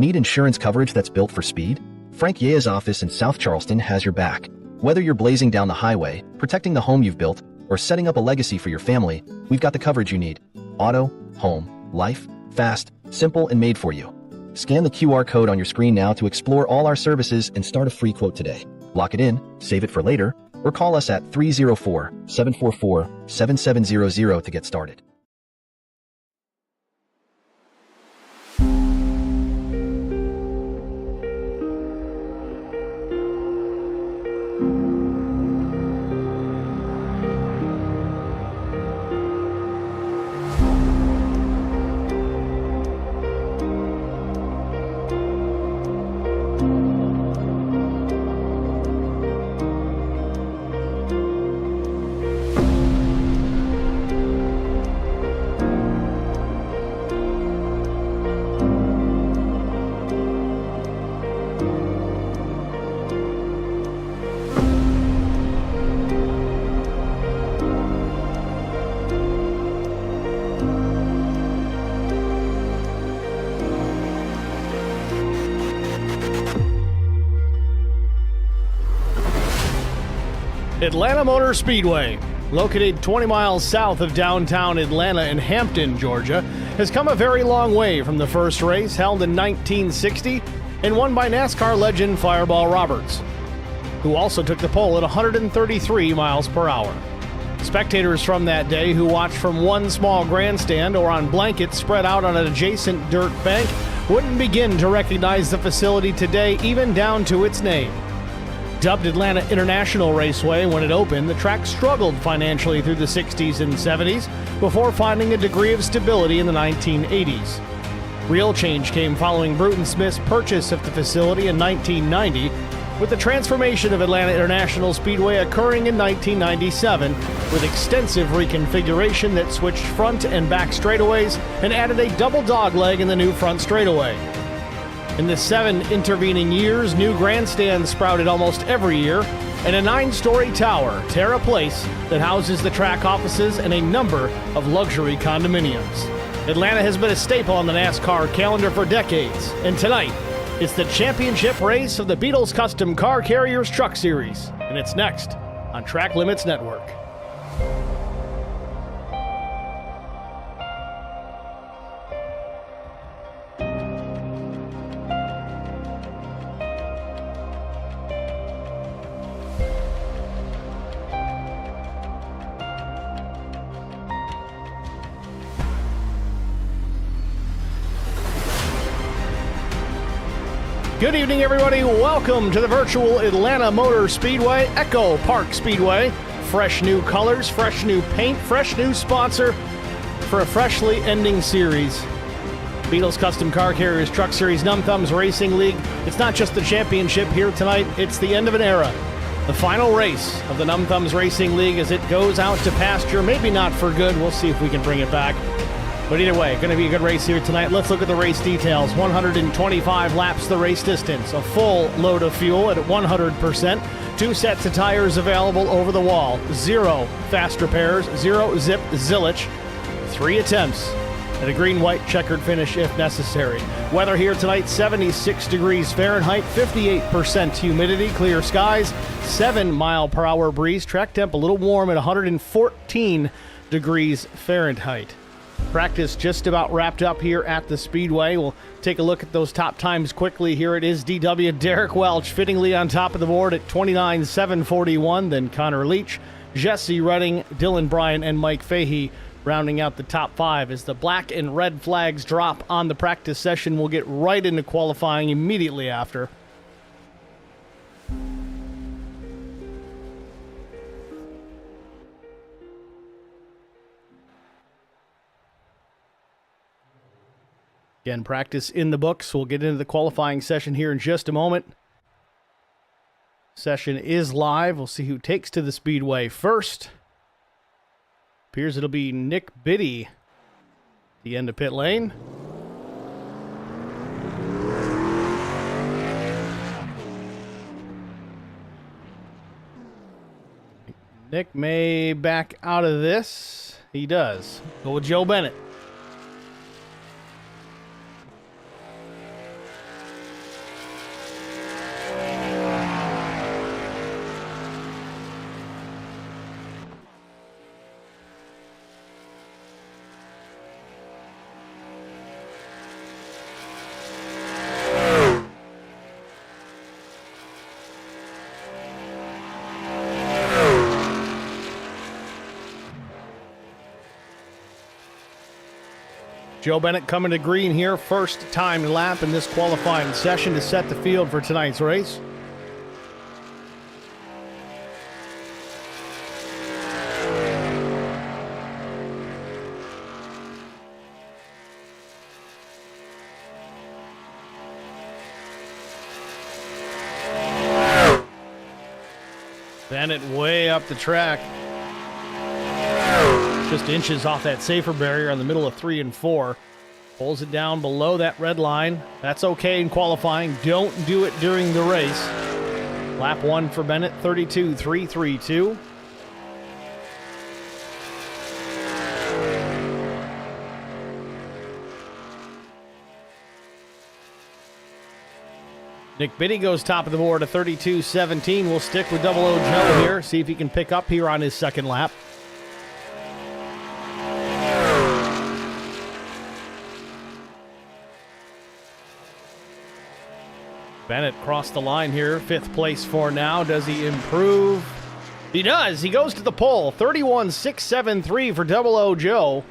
Need insurance coverage that's built for speed? Frank Yea's office in South Charleston has your back. Whether you're blazing down the highway, protecting the home you've built, or setting up a legacy for your family, we've got the coverage you need. Auto, home, life, fast, simple, and made for you. Scan the QR code on your screen now to explore all our services and start a free quote today. Lock it in, save it for later, or call us at 304-744-7700 to get started. Atlanta Motor Speedway, located 20 miles south of downtown Atlanta in Hampton, Georgia, has come a very long way from the first race held in 1960 and won by NASCAR legend Fireball Roberts, who also took the pole at 133 miles per hour. Spectators from that day who watched from one small grandstand or on blankets spread out on an adjacent dirt bank wouldn't begin to recognize the facility today, even down to its name. Dubbed Atlanta International Raceway when it opened, the track struggled financially through the 60s and 70s before finding a degree of stability in the 1980s. Real change came following Bruton Smith's purchase of the facility in 1990, with the transformation of Atlanta International Speedway occurring in 1997, with extensive reconfiguration that switched front and back straightaways and added a double dogleg in the new front straightaway. In the 7 intervening years, new grandstands sprouted almost every year, and a 9-story tower, Terra Place, that houses the track offices and a number of luxury condominiums. Atlanta has been a staple on the NASCAR calendar for decades, and tonight, it's the championship race of the Beadles Custom Car Carriers Truck Series, and it's next on Track Limits Network. Good evening, everybody. Welcome to the virtual Atlanta Motor Speedway, EchoPark Speedway. Fresh new colors, fresh new paint, fresh new sponsor for a freshly ending series. Beadles Custom Car Carriers Truck Series Numb Thumbs Racing League. It's not just the championship here tonight, it's the end of an era. The final race of the Numb Thumbs Racing League as it goes out to pasture, maybe not for good. We'll see if we can bring it back. But either way, going to be a good race here tonight. Let's look at the race details. 125 laps the race distance. A full load of fuel at 100%. 2 sets of tires available over the wall. 0 fast repairs. 0 zip zillage. 3 attempts at a green-white checkered finish if necessary. Weather here tonight, 76 degrees Fahrenheit, 58% humidity, clear skies, 7-mile-per-hour breeze. Track temp a little warm at 114 degrees Fahrenheit. Practice just about wrapped up here at the Speedway. We'll take a look at those top times quickly. Here it is, DW Derek Welch fittingly on top of the board at 29.741. Then Connor Leach, Jesse Redding, Dylan Bryan, and Mike Fahey rounding out the top 5. As the black and red flags drop on the practice session, we'll get right into qualifying immediately after. Again, practice in the books. We'll get into the qualifying session here in just a moment. Session is live. We'll see who takes to the Speedway first. Appears it'll be Nick Biddy, the end of pit lane. Nick may back out of this. He does. Go with Joe Bennett. Joe Bennett coming to green here, first time lap in this qualifying session to set the field for tonight's race. Bennett way up the track. Just inches off that safer barrier on the middle of 3 and 4. Pulls it down below that red line. That's okay in qualifying. Don't do it during the race. Lap 1 for Bennett, 32.332. Nick Biddy goes top of the board at 32.17. We'll stick with Double O Joe here, see if he can pick up here on his second lap. Bennett crossed the line here, 5th place for now. Does he improve? He does. He goes to the pole, 31.673 for Double O Joe.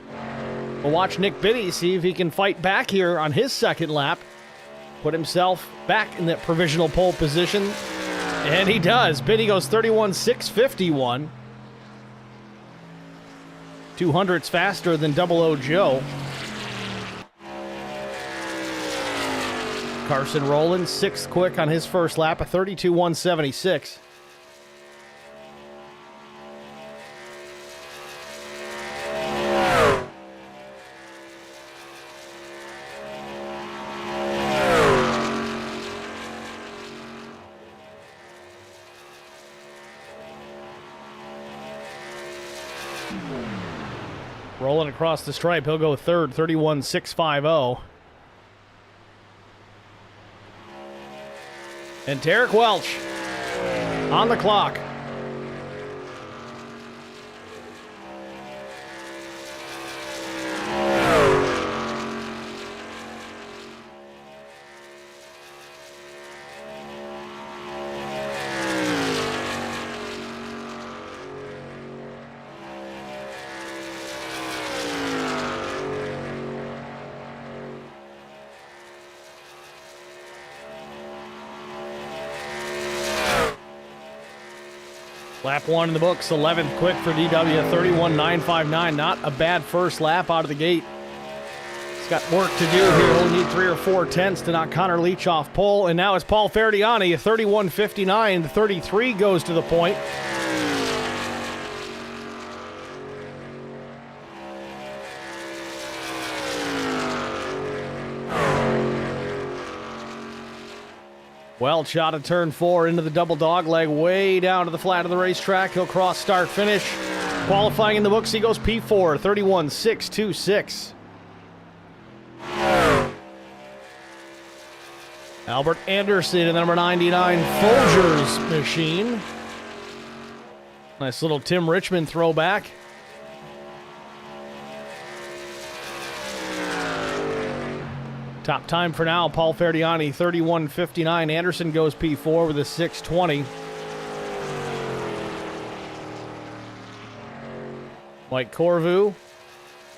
We'll watch Nick Biddy see if he can fight back here on his second lap. Put himself back in that provisional pole position. And he does. Biddy goes 31.651. 200ths faster than Double O Joe. Carson Rowland, 6th quick on his first lap, a 32.176. Rolling across the stripe, he'll go 3rd, 31.650. And Derek Welch on the clock. Lap 1 in the books, 11th quick for DW, 31.959. Not a bad first lap out of the gate. He's got work to do here. He'll need 3 or 4 tenths to knock Connor Leach off pole. And now it's Paul Ferdiani, a 31.59. The 33 goes to the point. Welch out of turn 4 into the double dog leg, way down to the flat of the racetrack. He'll cross start finish. Qualifying in the books, he goes P4, 31.626. Albert Anderson in the number 99 Folgers machine. Nice little Tim Richmond throwback. Top time for now, Paul Ferdiani, 31.59. Anderson goes P4 with a 6.20. Mike Corvu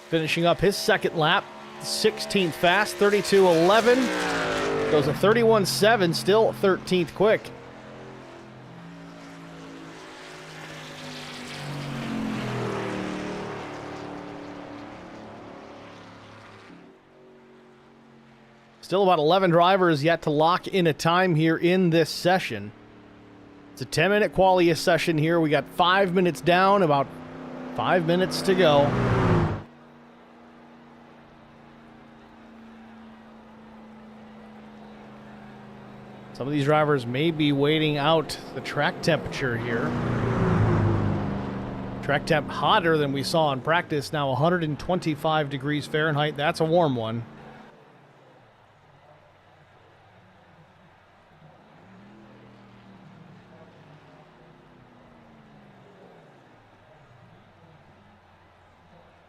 finishing up his second lap, 16th fast, 32.11. Goes a 31.7, still 13th quick. Still about 11 drivers yet to lock in a time here in this session. It's a 10-minute qualia session here. We got 5 minutes down, about 5 minutes to go. Some of these drivers may be waiting out the track temperature here. Track temp hotter than we saw in practice, now 125 degrees Fahrenheit. That's a warm one.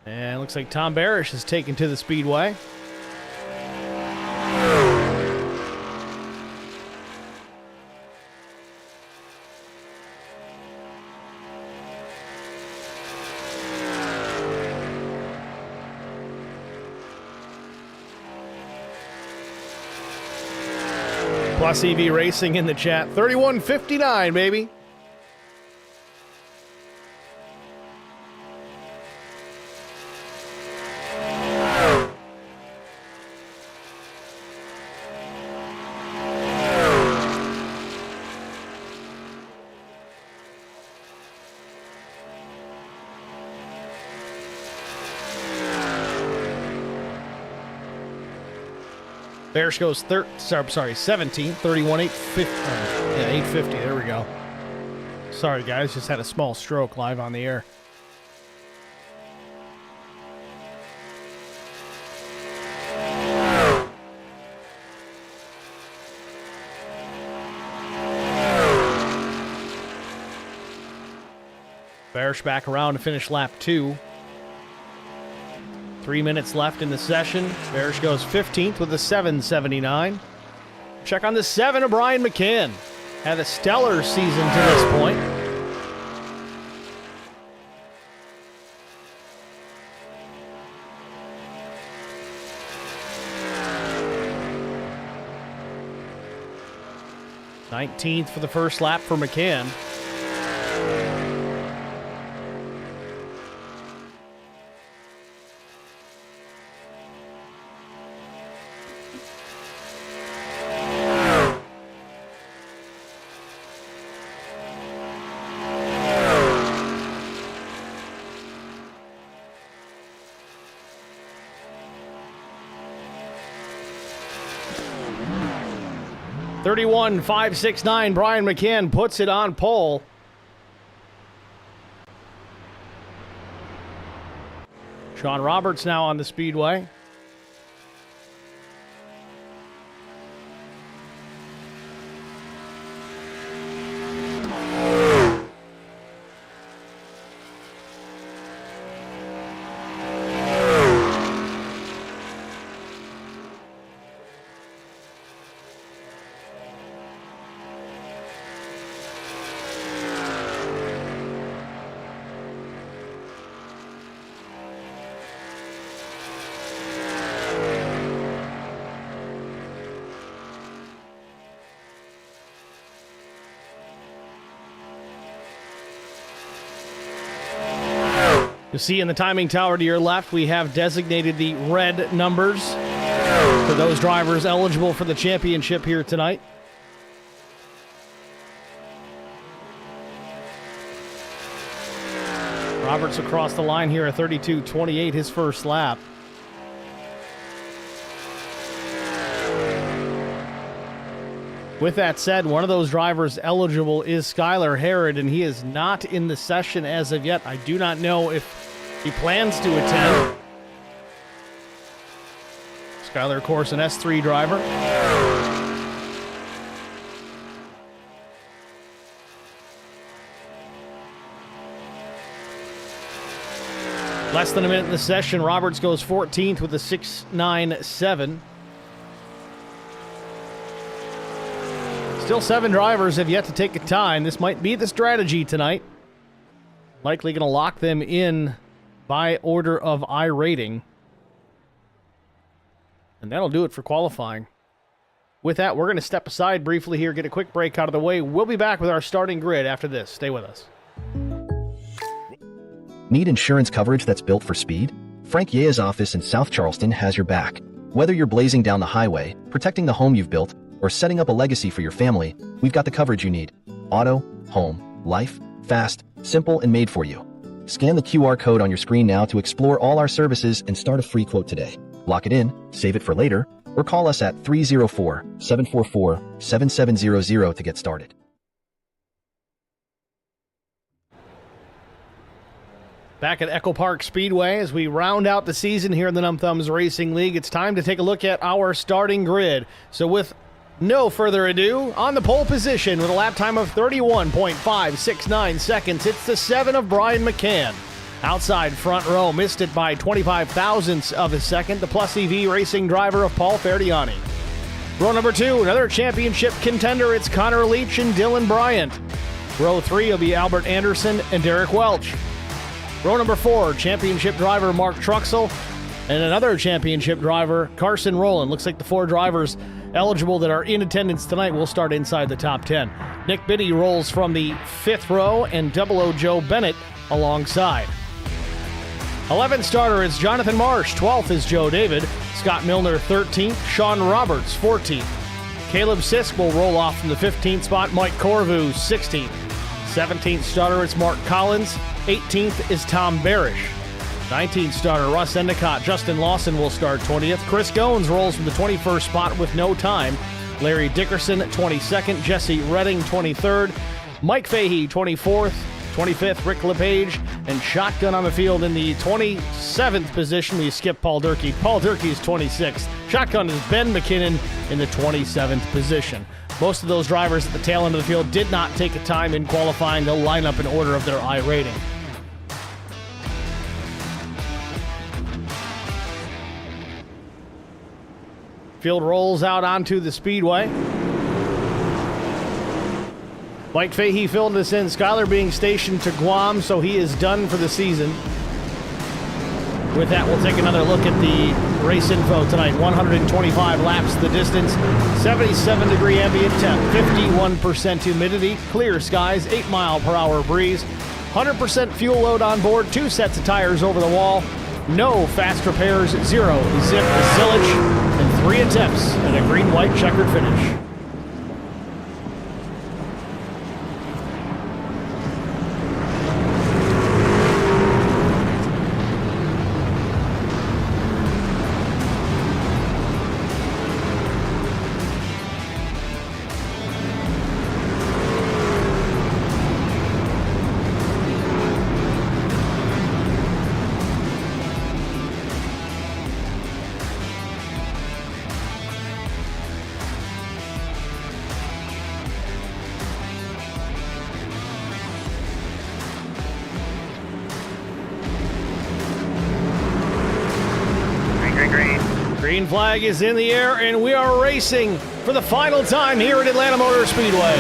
And looks like Tom Barish is taken to the speedway. Plus EV Racing in the chat. 31:59, baby. Bearish goes 17th, 31, 850. There we go. Sorry, guys, just had a small stroke live on the air. Bearish back around to finish lap 2. 3 minutes left in the session. Bearish goes 15th with a 779. Check on the 7 of Brian McCann. Had a stellar season to this point. .19th for the first lap for McCann. .31.569, Brian McCann puts it on pole. Sean Roberts now on the speedway. You see in the timing tower to your left, we have designated the red numbers for those drivers eligible for the championship here tonight. Roberts across the line here at 32.28, his first lap. With that said, one of those drivers eligible is Skylar Herod, and he is not in the session as of yet. I do not know if he plans to attend. Skylar, of course, an S3 driver. Less than a minute in the session, Roberts goes 14th with a 6.97. Still 7 drivers have yet to take a time. This might be the strategy tonight. Likely going to lock them in by order of I rating. And that'll do it for qualifying. With that, we're going to step aside briefly here, get a quick break out of the way. We'll be back with our starting grid after this. Stay with us. Need insurance coverage that's built for speed? Frank Yea's office in South Charleston has your back. Whether you're blazing down the highway, protecting the home you've built, or setting up a legacy for your family, we've got the coverage you need. Auto, home, life, fast, simple, and made for you. Scan the QR code on your screen now to explore all our services and start a free quote today. Lock it in, save it for later, or call us at 304-744-7700 to get started. Back at EchoPark Speedway as we round out the season here in the Numb Thumbs Racing League, it's time to take a look at our starting grid. So with no further ado, on the pole position with a lap time of 31.569 seconds, it's the 7 of Brian McCann. Outside front row, missed it by 25 thousandths of a second, the Plus EV Racing driver of Paul Ferdiani. Row number 2, another championship contender, it's Connor Leach and Dylan Bryant. Row 3 will be Albert Anderson and Derek Welch. Row number 4, championship driver Mark Truxell, And another championship driver, Carson Rowland. Looks like the 4 drivers eligible that are in attendance tonight will start inside the top 10. Nick Biddy rolls from the 5th row, and 00 Joe Bennett alongside. 11th starter is Jonathan Marsh. 12th is Joe David. Scott Milner 13th. Sean Roberts 14th. Caleb Sisk will roll off from the 15th spot. Mike Corvu 16th. 17th starter is Mark Collins. 18th is Tom Barish. 19th starter Russ Endicott. Justin Lawson will start 20th. Chris Goins rolls from the 21st spot with no time. Larry Dickerson 22nd. Jesse Redding 23rd. Mike Fahey 24th. 25th, Rick LePage, and shotgun on the field in the 27th position. We skip Paul Durkee. Paul Durkee is 26th. Shotgun is Ben McKinnon in the 27th position. Most of those drivers at the tail end of the field did not take a time in qualifying. They'll line up in order of their I rating. Field rolls out onto the speedway. Mike Fahey filled us in. Skyler being stationed to Guam, so he is done for the season. With that, we'll take another look at the race info tonight. 125 laps the distance, 77-degree ambient temp, 51% humidity, clear skies, 8-mile-per-hour breeze, 100% fuel load on board, 2 sets of tires over the wall, no fast repairs, 0 zip zillage, and 3 attempts at a green-white checkered finish. Green flag is in the air, and we are racing for the final time here at Atlanta Motor Speedway.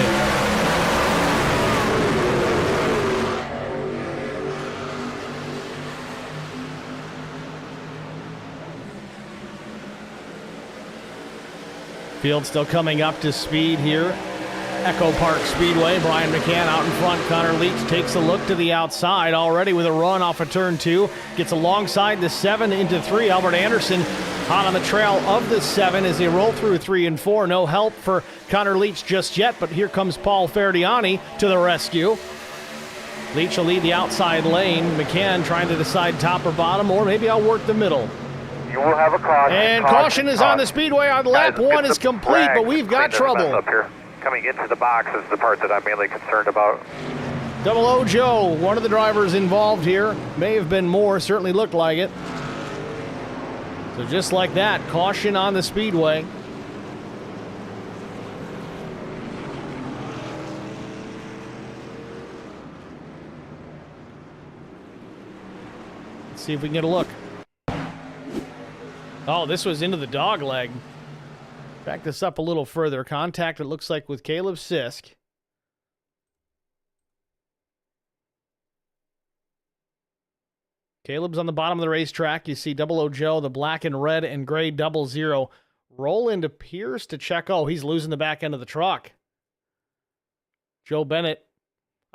Field still coming up to speed here. EchoPark Speedway. Brian McCann out in front. Connor Leach takes a look to the outside already with a run off of turn 2. Gets alongside the 7 into 3. Albert Anderson hot on the trail of the 7 as they roll through 3 and 4. No help for Connor Leach just yet, but here comes Paul Ferdiani to the rescue. Leach will lead the outside lane. McCann trying to decide top or bottom, or maybe I'll work the middle. You will have a caution. And caution is on the speedway on lap 1 is complete, but we've got trouble. Up here. Coming into the box is the part that I'm mainly concerned about. 00 Joe, one of the drivers involved here. May have been more, certainly looked like it. So just like that, caution on the speedway. Let's see if we can get a look. Oh, this was into the dog leg. Back this up a little further. Contact, it looks like, with Caleb Sisk. Caleb's on the bottom of the racetrack. You see 00 Joe, the black and red and gray 00. Roland appears to check. Oh, he's losing the back end of the truck. Joe Bennett,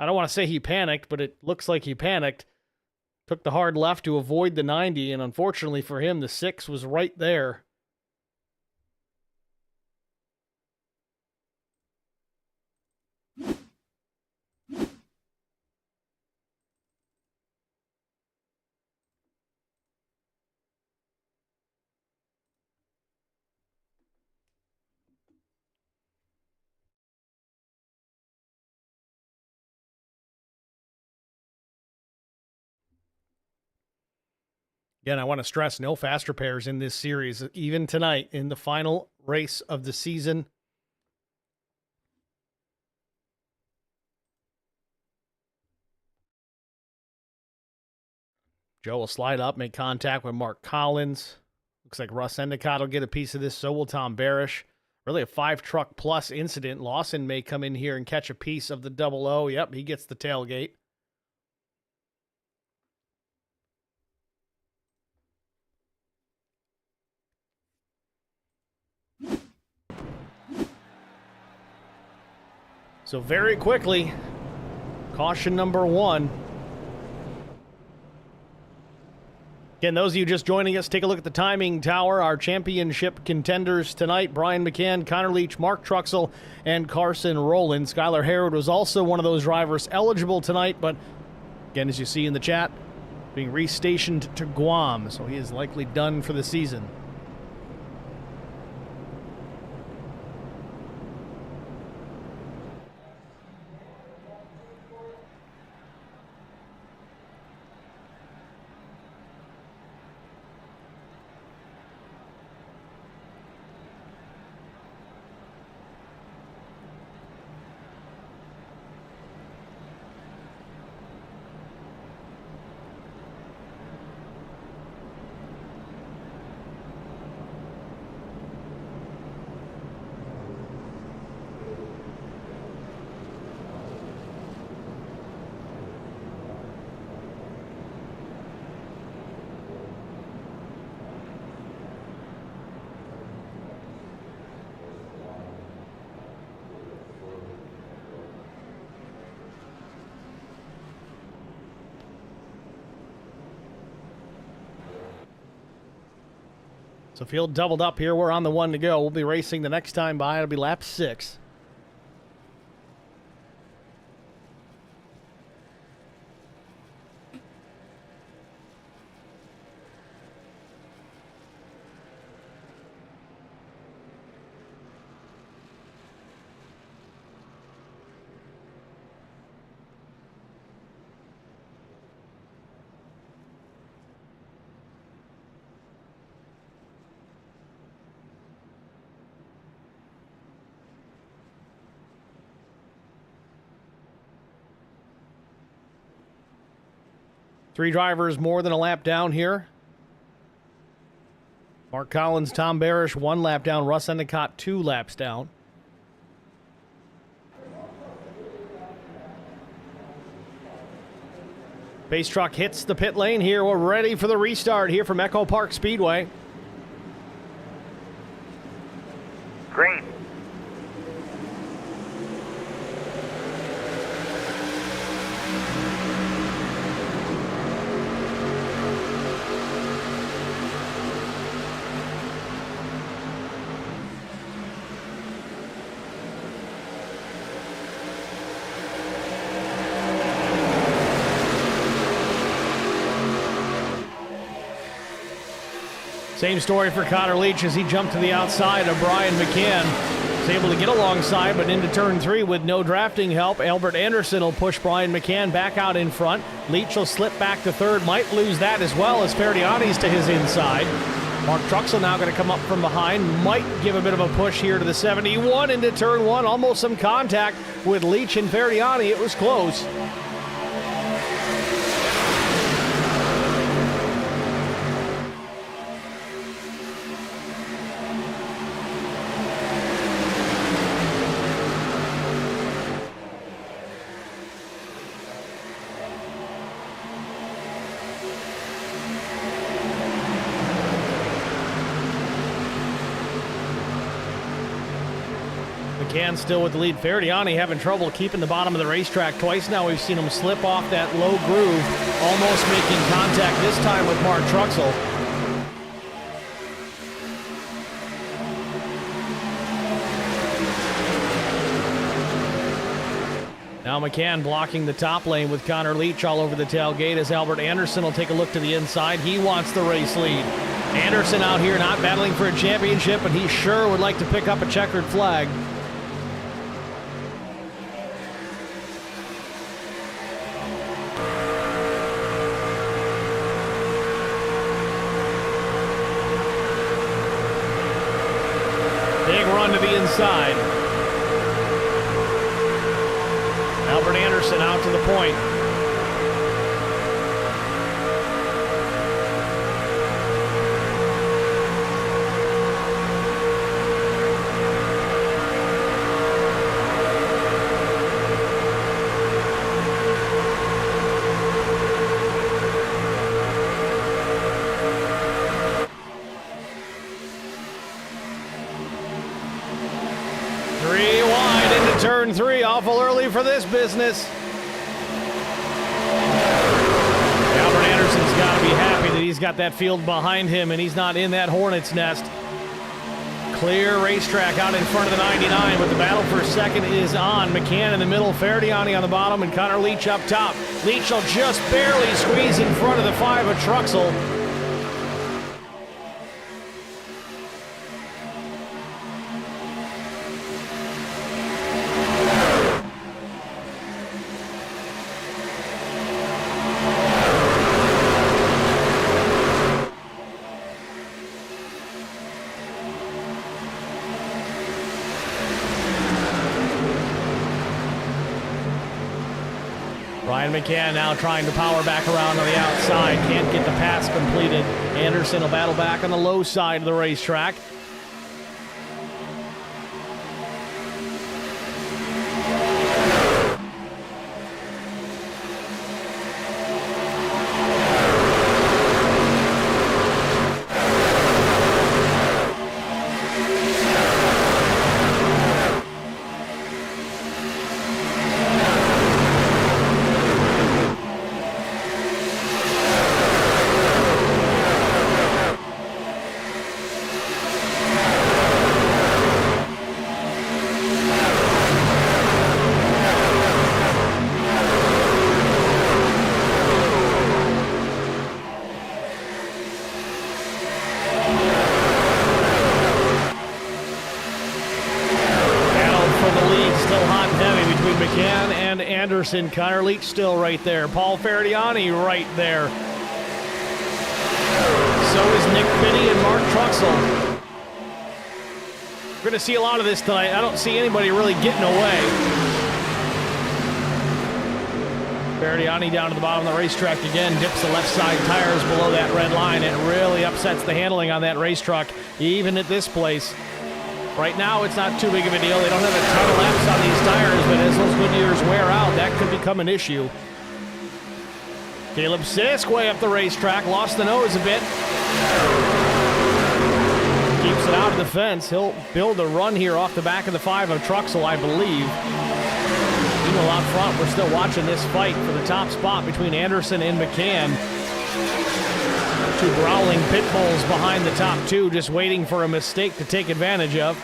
I don't want to say he panicked, but it looks like he panicked. Took the hard left to avoid the 90, and unfortunately for him, the 6 was right there. Again, I want to stress no fast repairs in this series, even tonight in the final race of the season. Joe will slide up, make contact with Mark Collins. Looks like Russ Endicott will get a piece of this, so will Tom Barish. Really a 5-truck plus incident. Lawson may come in here and catch a piece of the 00. Yep, he gets the tailgate. So very quickly, caution number 1. Again, those of you just joining us, take a look at the timing tower. Our championship contenders tonight, Brian McCann, Connor Leach, Mark Truxell, and Carson Rowland. Skylar Harrod was also one of those drivers eligible tonight, but again, as you see in the chat, being restationed to Guam, so he is likely done for the season. So field doubled up here. We're on the 1 to go. We'll be racing the next time by. It'll be lap 6. Three drivers more than a lap down here. Mark Collins, Tom Barish, 1 lap down. Russ Endicott, 2 laps down. Pace truck hits the pit lane here. We're ready for the restart here from EchoPark Speedway. Green. Same story for Connor Leach as he jumped to the outside of Brian McCann. Was able to get alongside, but into turn 3 with no drafting help. Albert Anderson will push Brian McCann back out in front. Leach will slip back to 3rd, might lose that as well as Ferdiani's to his inside. Mark Truxell now going to come up from behind, might give a bit of a push here to the 71 into turn 1. Almost some contact with Leach and Ferdiani. It was close. McCann still with the lead. Ferdiani having trouble keeping the bottom of the racetrack. Twice now we've seen him slip off that low groove, almost making contact this time with Mark Truxell. Now McCann blocking the top lane with Connor Leach all over the tailgate as Albert Anderson will take a look to the inside. He wants the race lead. Anderson out here not battling for a championship, but he sure would like to pick up a checkered flag. Big run to the inside. Albert Anderson out to the point. turn 3, awful early for this business. Albert Anderson's got to be happy that he's got that field behind him and he's not in that hornet's nest. Clear racetrack out in front of the 99, but the battle for second is on. McCann in the middle, Ferdiani on the bottom, and Connor Leach up top. Leach will just barely squeeze in front of the 5 of Truxell. Ryan McCann now trying to power back around on the outside. Can't get the pass completed. Anderson will battle back on the low side of the racetrack. McCann and Anderson. Connor Leach still right there. Paul Ferdiani right there. So is Nick Binney and Mark Truxell. We're going to see a lot of this tonight. I don't see anybody really getting away. Ferdiani down to the bottom of the racetrack again. Dips the left side tires below that red line. It really upsets the handling on that race truck, even at this place. Right now, it's not too big of a deal. They don't have a ton of laps on these tires, but as those Goodyears wear out, that could become an issue. Caleb Sisk way up the racetrack, lost the nose a bit. Keeps it out of the fence. He'll build a run here off the back of the 5 of Truxell, I believe. Meanwhile, out front, we're still watching this fight for the top spot between Anderson and McCann. Two growling pit bulls behind the top two, just waiting for a mistake to take advantage of.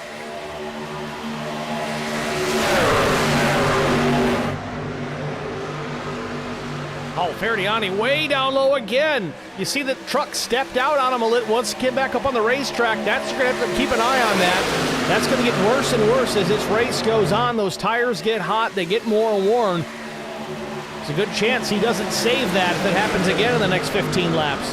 Oh, Ferdiani way down low again. You see the truck stepped out on him a little. Once he came back up on the racetrack, that's going to have to keep an eye on that. That's going to get worse and worse as this race goes on. Those tires get hot, they get more worn. There's a good chance he doesn't save that if it happens again in the next 15 laps.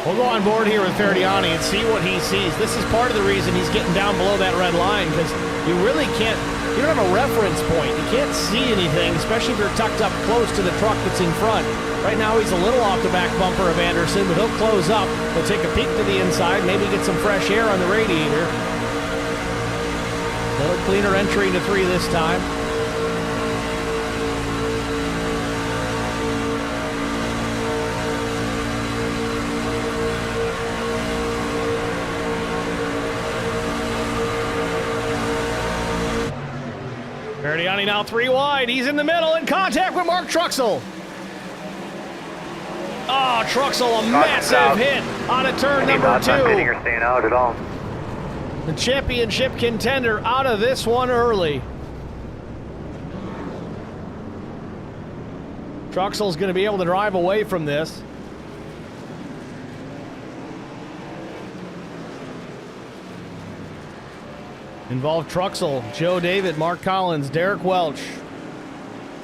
We'll go on board here with Ferdiani and see what he sees. This is part of the reason he's getting down below that red line, because you really can't, you don't have a reference point. You can't see anything, especially if you're tucked up close to the truck that's in front. Right now he's a little off the back bumper of Anderson, but he'll close up. He'll take a peek to the inside, maybe get some fresh air on the radiator. A little cleaner entry into 3 this time. Ferdiani now 3 wide. He's in the middle in contact with Mark Truxell. Oh, Truxell, a massive hit on a turn number 2. Not hitting or staying out at all. The championship contender out of this one early. Truxell's going to be able to drive away from this. Involved Truxell, Joe David, Mark Collins, Derek Welch,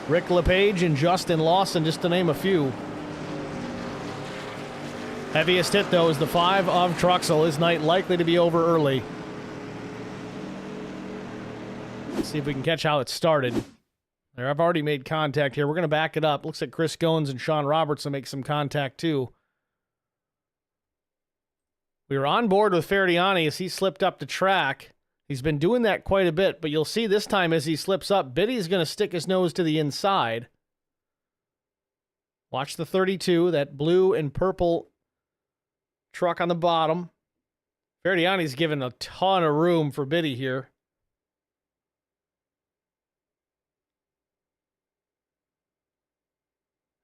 Rick LePage, and Justin Lawson, just to name a few. Heaviest hit, though, is the 5 of Truxell. His night likely to be over early. Let's see if we can catch how it started. There, I've already made contact here. We're going to back it up. Looks like Chris Goins and Sean Roberts will make some contact, too. We were on board with Ferdiani as he slipped up the track. He's been doing that quite a bit, but you'll see this time as he slips up, Biddy's going to stick his nose to the inside. Watch the 32, that blue and purple truck on the bottom. Ferdiani's given a ton of room for Biddy here.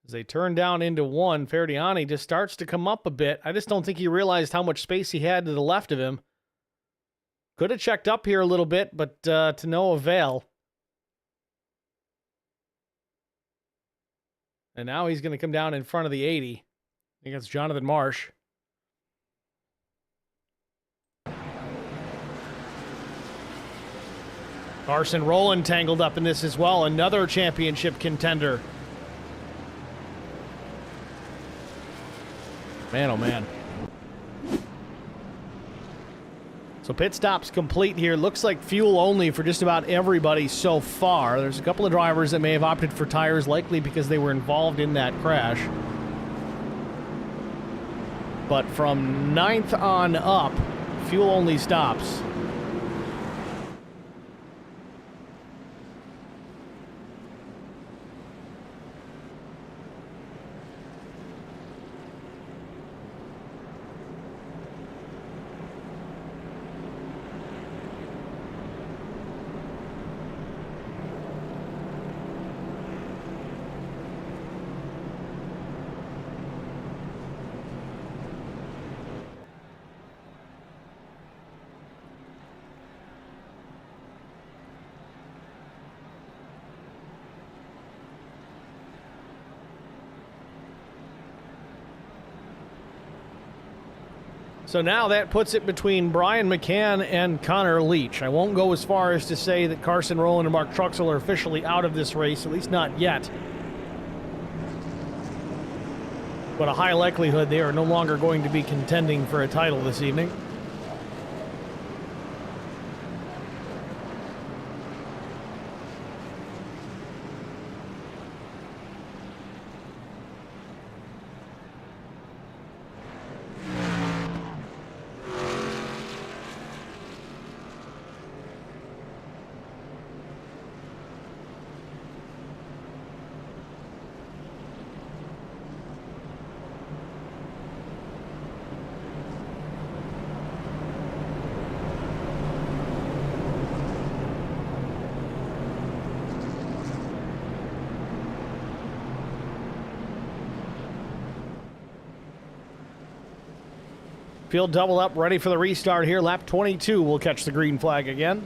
As they turn down into one, Ferdiani just starts to come up a bit. I just don't think he realized how much space he had to the left of him. Could have checked up here a little bit, but to no avail. And now he's going to come down in front of the 80. I think that's Jonathan Marsh. Carson Rowland tangled up in this as well. Another championship contender. Man, oh man. So pit stop's complete here. Looks like fuel only for just about everybody so far. There's a couple of drivers that may have opted for tires, likely because they were involved in that crash. But from 9th on up, fuel only stops. So now that puts it between Brian McCann and Connor Leach. I won't go as far as to say that Carson Rowland and Mark Truxell are officially out of this race, at least not yet. But a high likelihood they are no longer going to be contending for a title this evening. Field double up, ready for the restart here. Lap 22 will catch the green flag again.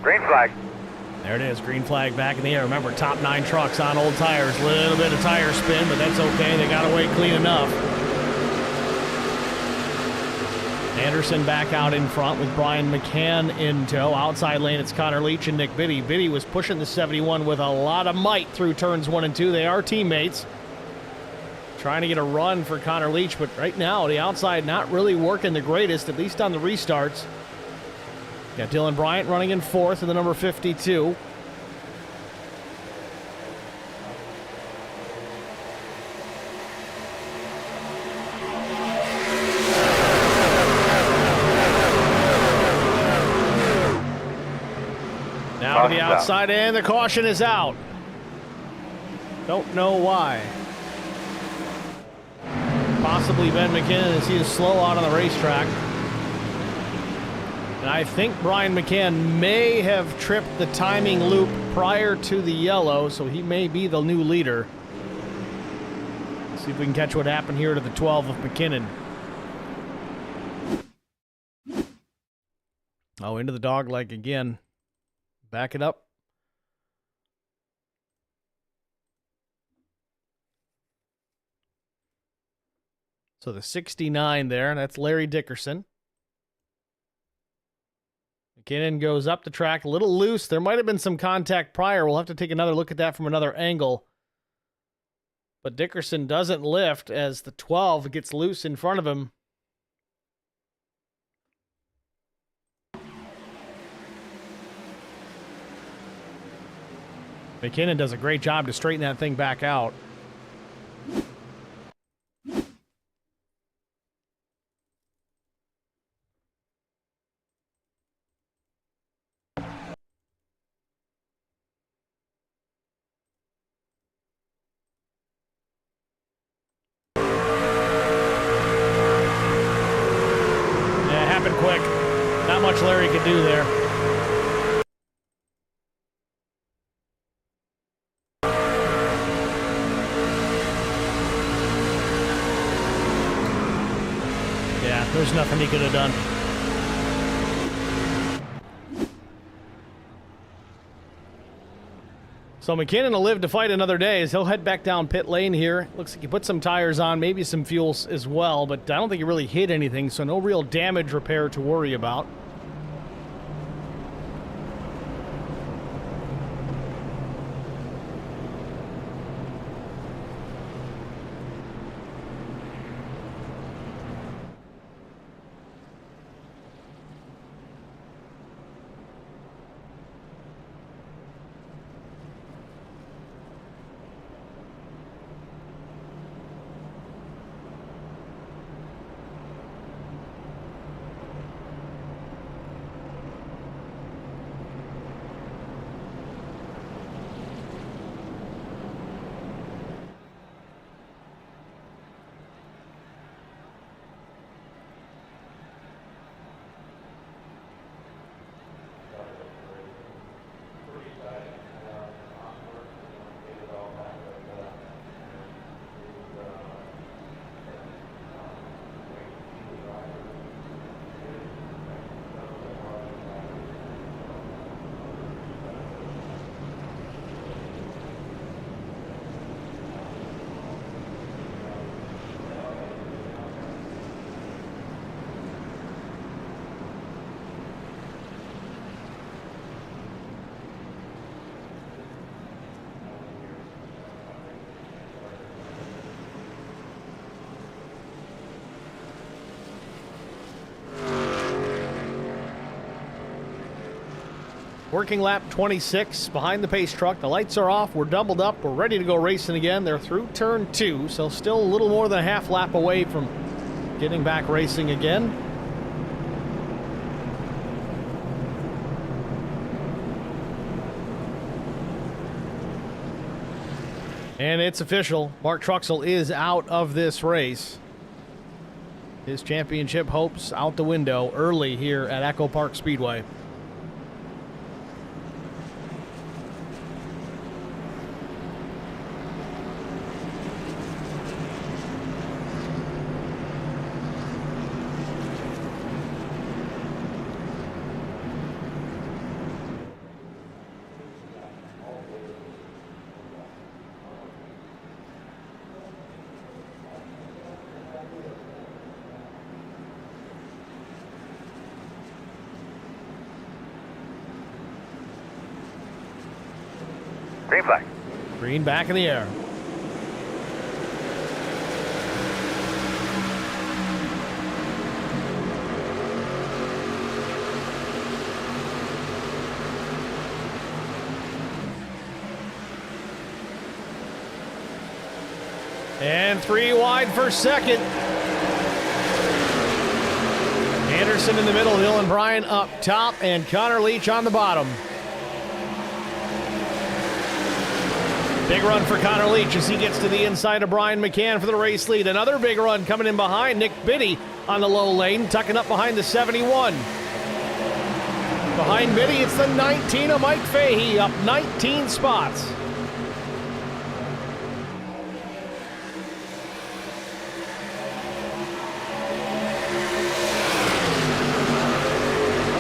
Green flag. There it is, green flag back in the air. Remember, top 9 trucks on old tires. Little bit of tire spin, but that's okay. They got away clean enough. Anderson back out in front with Brian McCann in tow. Outside lane, it's Connor Leach and Nick Biddy. Biddy was pushing the 71 with a lot of might through turns 1 and 2. They are teammates. Trying to get a run for Connor Leach, but right now, the outside not really working the greatest, at least on the restarts. Got Dylan Bryant running in 4th in the number 52. Now to the outside, and the caution is out. Don't know why. Possibly Ben McKinnon as he is slow out on the racetrack. And I think Brian McCann may have tripped the timing loop prior to the yellow, so he may be the new leader. Let's see if we can catch what happened here to the 12 of McKinnon. Oh, into the dog leg again. Back it up. So the 69 there, that's Larry Dickerson. McKinnon goes up the track, a little loose. There might have been some contact prior. We'll have to take another look at that from another angle. But Dickerson doesn't lift as the 12 gets loose in front of him. McKinnon does a great job to straighten that thing back out. Quick. Not much Larry could do there. Yeah, there's nothing he could have done. So McKinnon will live to fight another day as he'll head back down pit lane here. Looks like he put some tires on, maybe some fuels as well, but I don't think he really hit anything, so no real damage repair to worry about. Working lap 26 behind the pace truck. The lights are off. We're doubled up. We're ready to go racing again. They're through turn 2, so still a little more than a half lap away from getting back racing again. And it's official. Mark Truxell is out of this race. His championship hopes out the window early here at EchoPark Speedway. Green flag. Green back in the air. And 3 wide for second. Anderson in the middle, Dylan Bryan up top, and Connor Leach on the bottom. Big run for Connor Leach as he gets to the inside of Brian McCann for the race lead. Another big run coming in behind. Nick Biddy on the low lane, tucking up behind the 71. Behind Biddy, it's the 19 of Mike Fahey, up 19 spots.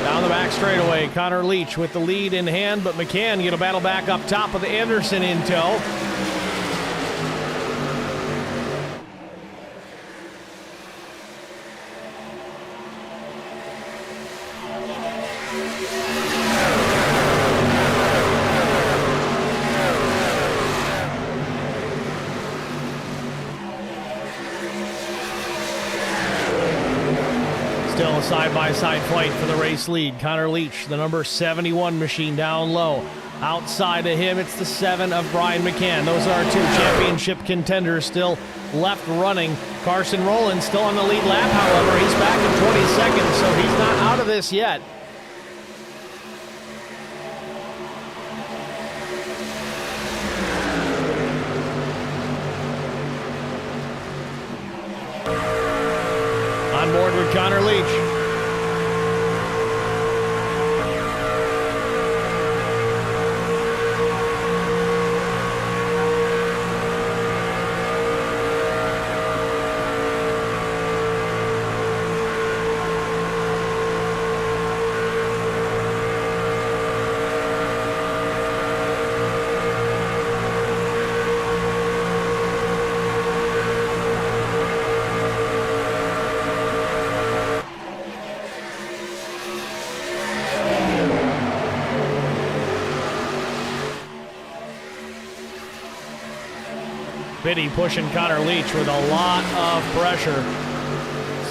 Down the back straightaway, Connor Leach with the lead in hand, but McCann get a battle back up top with Anderson in tow. side-by-side fight for the race lead. Connor Leach, the number 71 machine, down low. Outside of him, it's the 7 of Brian McCann. Those are 2 championship contenders still left running. Carson Rowland still on the lead lap, however. He's back in 20 seconds, so he's not out of this yet. On board with Connor Leach. Biddy pushing Connor Leach with a lot of pressure.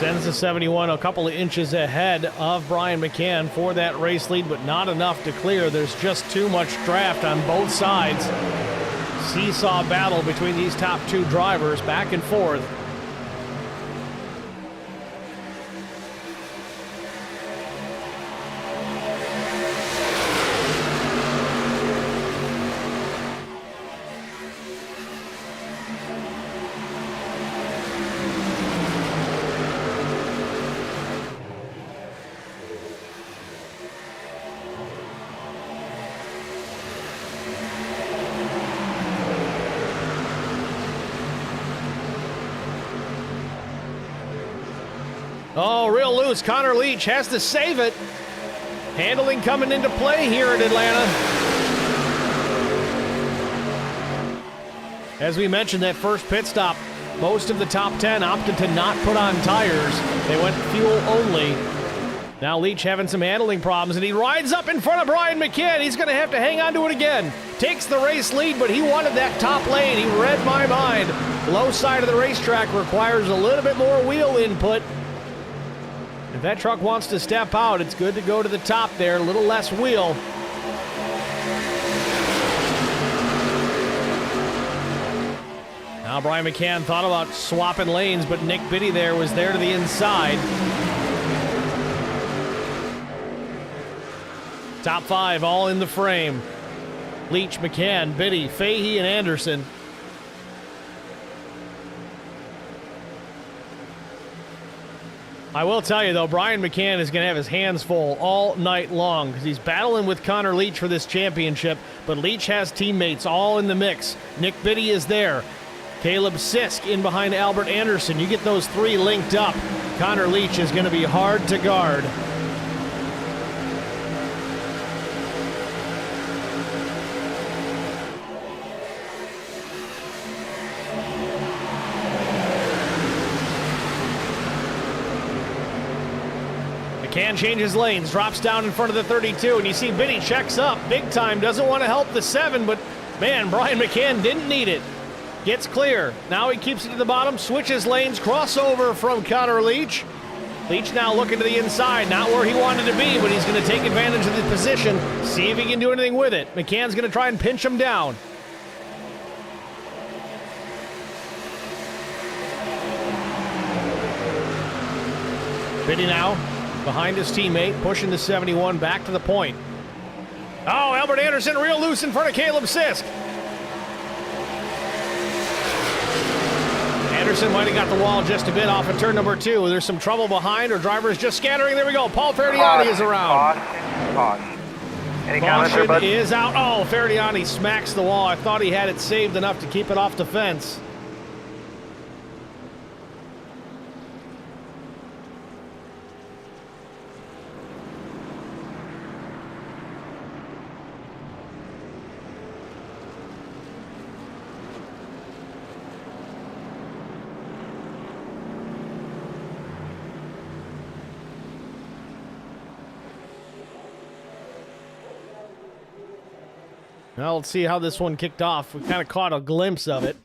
Sends the 71 a couple of inches ahead of Brian McCann for that race lead, but not enough to clear. There's just too much draft on both sides. Seesaw battle between these top 2 drivers, back and forth. Oh, real loose. Connor Leach has to save it. Handling coming into play here in Atlanta. As we mentioned, that first pit stop, most of the top 10 opted to not put on tires. They went fuel only. Now Leach having some handling problems, and he rides up in front of Brian McCann. He's going to have to hang on to it again. Takes the race lead, but he wanted that top lane. He read my mind. Low side of the racetrack requires a little bit more wheel input. If that truck wants to step out, it's good to go to the top there, a little less wheel. Now Brian McCann thought about swapping lanes, but Nick Biddy there was there to the inside. Top 5 all in the frame. Leach, McCann, Biddy, Fahey, and Anderson. I will tell you, though, Brian McCann is going to have his hands full all night long because he's battling with Connor Leach for this championship, but Leach has teammates all in the mix. Nick Biddy is there. Caleb Sisk in behind Albert Anderson. You get those 3 linked up. Connor Leach is going to be hard to guard. McCann changes lanes, drops down in front of the 32, and you see Biddy checks up big time, doesn't want to help the 7, but man, Brian McCann didn't need it. Gets clear. Now he keeps it to the bottom, switches lanes, crossover from Connor Leach. Leach now looking to the inside, not where he wanted to be, but he's going to take advantage of the position, see if he can do anything with it. McCann's going to try and pinch him down. Biddy now behind his teammate, pushing the 71 back to the point. Oh, Albert Anderson real loose in front of Caleb Sisk. Anderson might have got the wall just a bit off of turn number 2. There's some trouble behind, or drivers just scattering. There we go. Paul Ferdiani is around. Caution. Any comments here, Caution bud? is out. Oh, Ferdiani smacks the wall. I thought he had it saved enough to keep it off the fence. Now let's see how this one kicked off. We kind of caught a glimpse of it.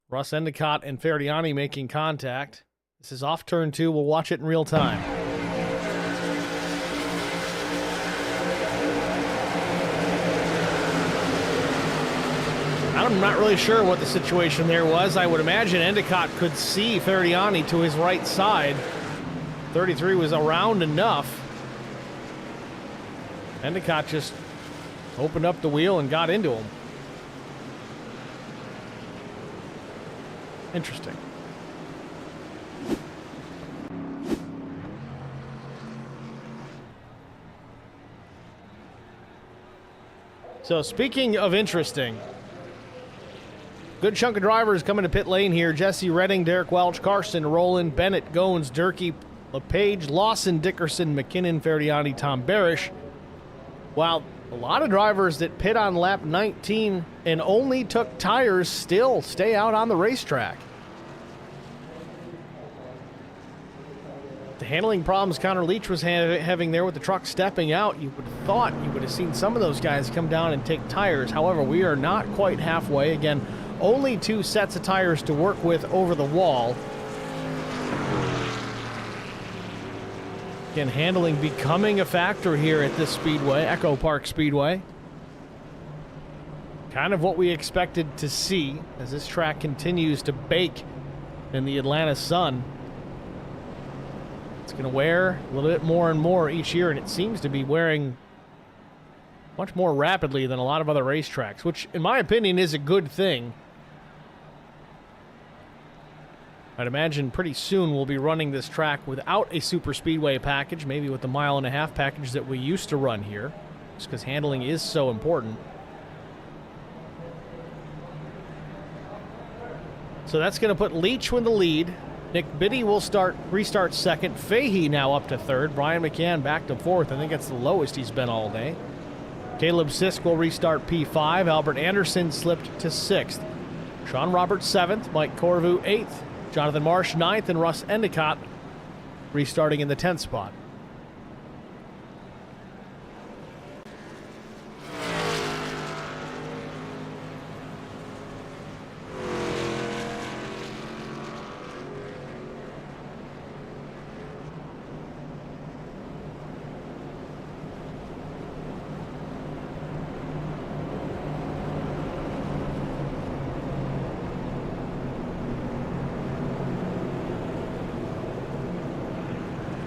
Russ Endicott and Ferdiani making contact. This is off turn 2. We'll watch it in real time. I'm not really sure what the situation there was. I would imagine Endicott could see Ferdiani to his right side. 33 was around enough. Endicott just opened up the wheel and got into him. Interesting. So speaking of interesting, good chunk of drivers coming to pit lane here. Jesse Redding, Derek Welch, Carson, Rowland, Bennett, Goins, Durkee, LePage, Lawson, Dickerson, McKinnon, Ferdiani, Tom Barish. While a lot of drivers that pit on lap 19 and only took tires still stay out on the racetrack. The handling problems Connor Leach was having there with the truck stepping out, you would have thought you would have seen some of those guys come down and take tires. However, we are not quite halfway. Again, only 2 sets of tires to work with over the wall. Again, handling becoming a factor here at this speedway, EchoPark Speedway. Kind of what we expected to see as this track continues to bake in the Atlanta sun. It's going to wear a little bit more and more each year, and it seems to be wearing much more rapidly than a lot of other racetracks, which in my opinion is a good thing. I'd imagine pretty soon we'll be running this track without a super speedway package, maybe with the 1.5 mile package that we used to run here, just because handling is so important. So that's going to put Leach with the lead. Nick Biddy will restart second. Fahey now up to third. Brian McCann back to fourth. I think that's the lowest he's been all day. Caleb Sisk will restart P5. Albert Anderson slipped to sixth. Sean Roberts seventh. Mike Corvu eighth. Jonathan Marsh ninth, and Russ Endicott restarting in the 10th spot.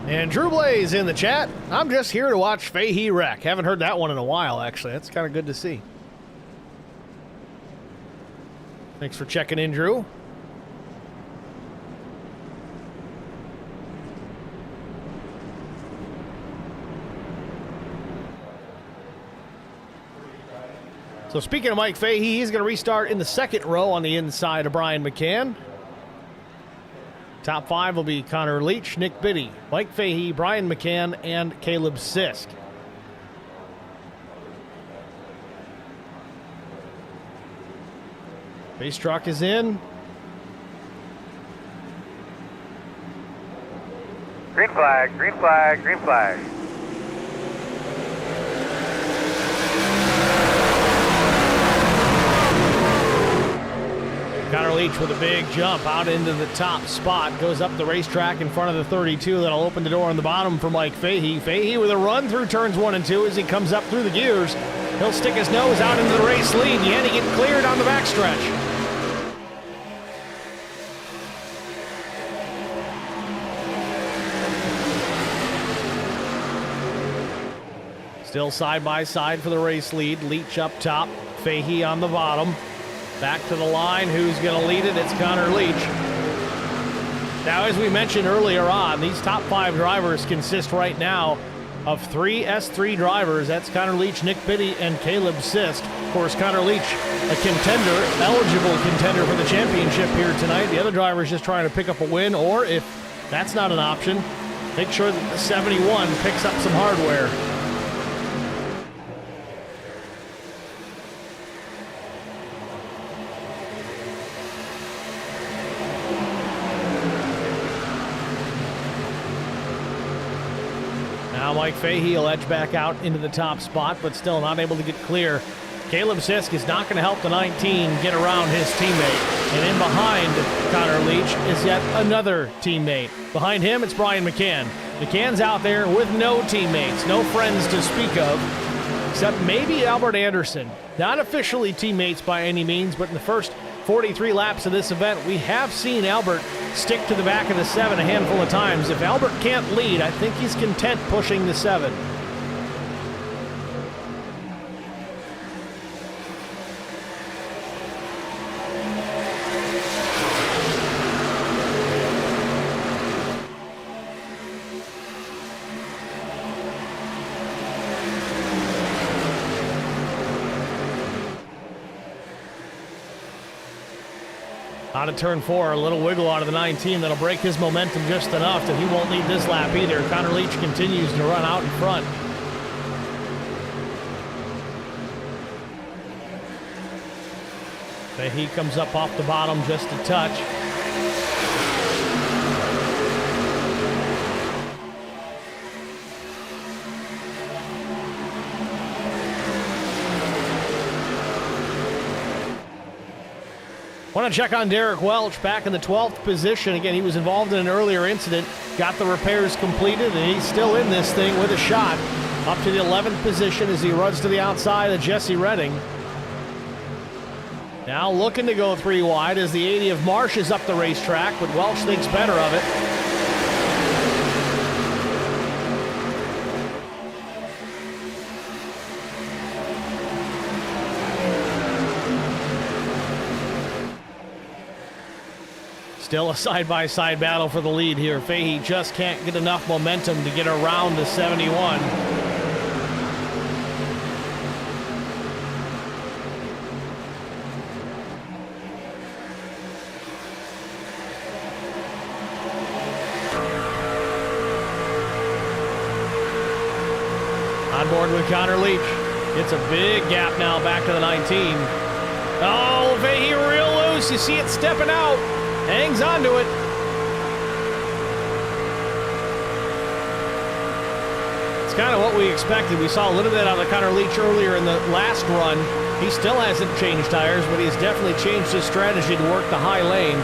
And Drew Blaze in the chat. I'm just here to watch Fahey wreck. Haven't heard that one in a while, actually. That's kind of good to see. Thanks for checking in, Drew. So speaking of Mike Fahey, he's going to restart in the second row on the inside of Brian McCann. Top 5 will be Connor Leach, Nick Biddy, Mike Fahey, Brian McCann, and Caleb Sisk. Base truck is in. Green flag, green flag, green flag. Connor Leach with a big jump out into the top spot. Goes up the racetrack in front of the 32. That'll open the door on the bottom for Mike Fahey. Fahey with a run through turns 1 and 2 as he comes up through the gears. He'll stick his nose out into the race lead. Yanni get cleared on the backstretch. Still side by side for the race lead. Leach up top. Fahey on the bottom. Back to the line. Who's going to lead it? It's Connor Leach. Now, as we mentioned earlier on, these top 5 drivers consist right now of 3 S3 drivers. That's Connor Leach, Nick Biddy, and Caleb Sisk. Of course, Connor Leach, a contender, eligible contender for the championship here tonight. The other driver is just trying to pick up a win, or if that's not an option, make sure that the 71 picks up some hardware. Now Mike Fahey will edge back out into the top spot, but still not able to get clear. Caleb Sisk is not going to help the 19 get around his teammate. And in behind Connor Leach is yet another teammate. Behind him, it's Brian McCann. McCann's out there with no teammates, no friends to speak of, except maybe Albert Anderson. Not officially teammates by any means, but in the first 43 laps of this event, we have seen Albert stick to the back of the 7 a handful of times. If Albert can't lead, I think he's content pushing the 7. Out of turn 4, a little wiggle out of the 19 that'll break his momentum just enough that he won't need this lap either. Connor Leach continues to run out in front. He comes up off the bottom just a touch. Want to check on Derek Welch back in the 12th position. Again, he was involved in an earlier incident, got the repairs completed, and he's still in this thing with a shot. Up to the 11th position as he runs to the outside of Jesse Redding. Now looking to go 3 wide as the 80 of Marsh is up the racetrack, but Welch thinks better of it. Still a side-by-side battle for the lead here. Fahey just can't get enough momentum to get around the 71. On board with Connor Leach. It's a big gap now back to the 19. Oh, Fahey real loose. You see it stepping out. Hangs on to it. It's kind of what we expected. We saw a little bit out of Connor Leach earlier in the last run. He still hasn't changed tires, but he's definitely changed his strategy to work the high lane.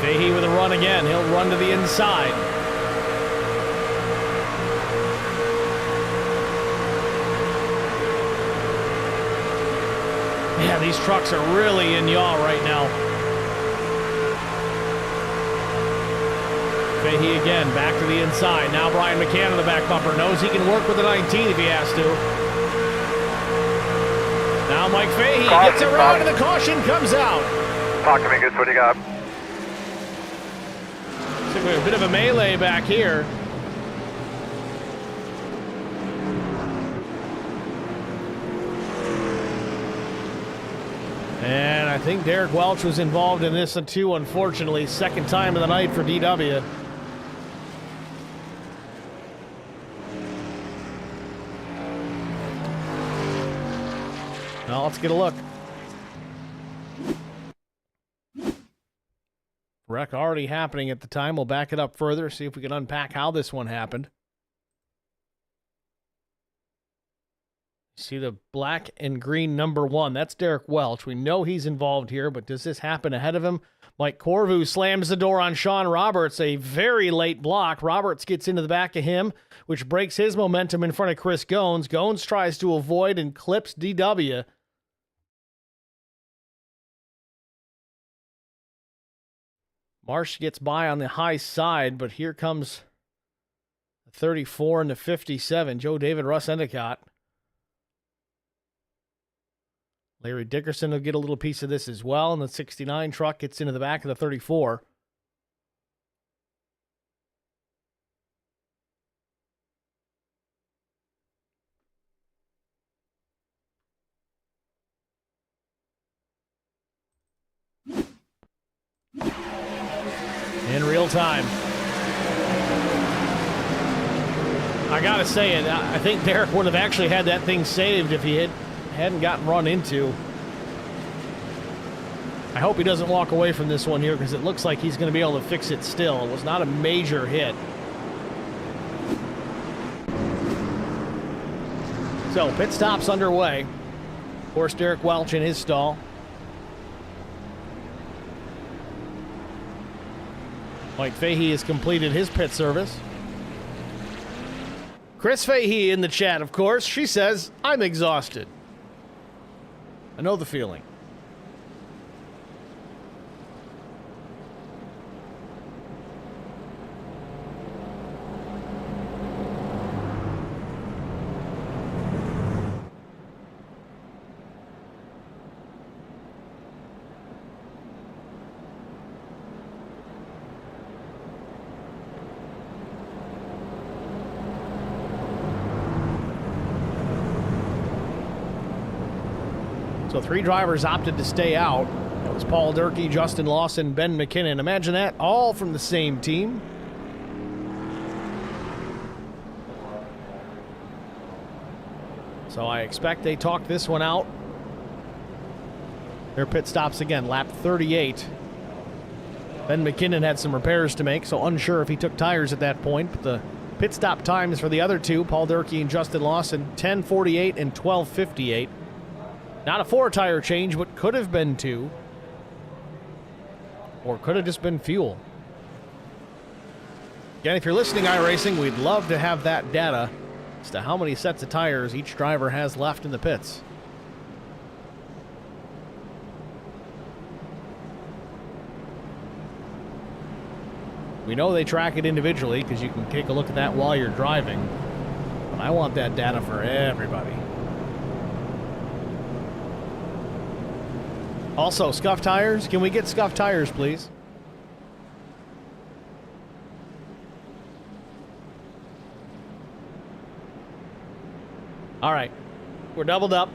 Fahey with a run again. He'll run to the inside. Yeah, these trucks are really in yaw right now. Fahey again, back to the inside. Now Brian McCann on the back bumper. Knows he can work with the 19 if he has to. Now Mike Fahey gets around and the caution comes out. Talk to me, Goose. What do you got? Looks like we have a bit of a melee back here. And I think Derek Welch was involved in this too, unfortunately. Second time of the night for DW. Now let's get a look. Wreck already happening at the time. We'll back it up further, see if we can unpack how this one happened. See the black and green number 1. That's Derek Welch. We know he's involved here, but does this happen ahead of him? Mike Corvu slams the door on Sean Roberts. A very late block. Roberts gets into the back of him, which breaks his momentum in front of Chris Gones. Gones tries to avoid and clips DW. Marsh gets by on the high side, but here comes the 34 and the 57. Joe David Russ Endicott. Larry Dickerson will get a little piece of this as well, and the 69 truck gets into the back of the 34. In real time. I gotta say it, I think Derek would have actually had that thing saved if he hadn't gotten run into. I hope he doesn't walk away from this one here because it looks like he's going to be able to fix it still. It was not a major hit. So, pit stop's underway. Of course, Derek Welch in his stall. Mike Fahey has completed his pit service. Chris Fahey in the chat, of course. She says, I'm exhausted. I know the feeling. So 3 drivers opted to stay out. That was Paul Durkee, Justin Lawson, Ben McKinnon. Imagine that, all from the same team. So I expect they talk this one out. Their pit stops again, lap 38. Ben McKinnon had some repairs to make, so unsure if he took tires at that point. But the pit stop times for the other two, Paul Durkee and Justin Lawson, 10:48 and 12:58. Not a 4-tire change, but could have been 2. Or could have just been fuel. Again, if you're listening, iRacing, we'd love to have that data as to how many sets of tires each driver has left in the pits. We know they track it individually because you can take a look at that while you're driving. But I want that data for everybody. Also, scuff tires. Can we get scuff tires, please? All right. We're doubled up.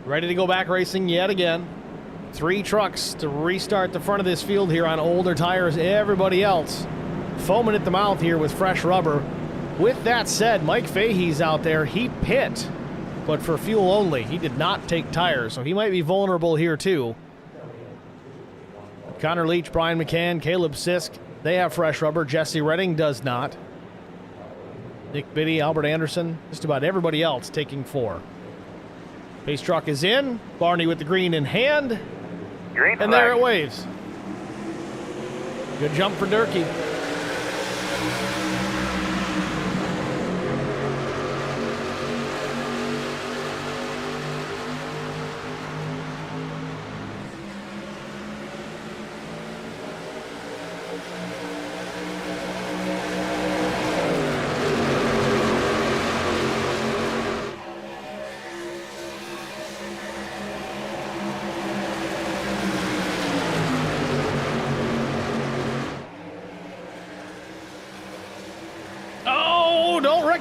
Ready to go back racing yet again. 3 trucks to restart the front of this field here on older tires. Everybody else foaming at the mouth here with fresh rubber. With that said, Mike Fahey's out there. He pit, but for fuel only. He did not take tires, so he might be vulnerable here too. Connor Leach, Brian McCann, Caleb Sisk, they have fresh rubber. Jesse Redding does not. Nick Biddy, Albert Anderson, just about everybody else taking 4. Pace truck is in. Barney with the green in hand. Green and flag. there it waves. Good jump for Durkee.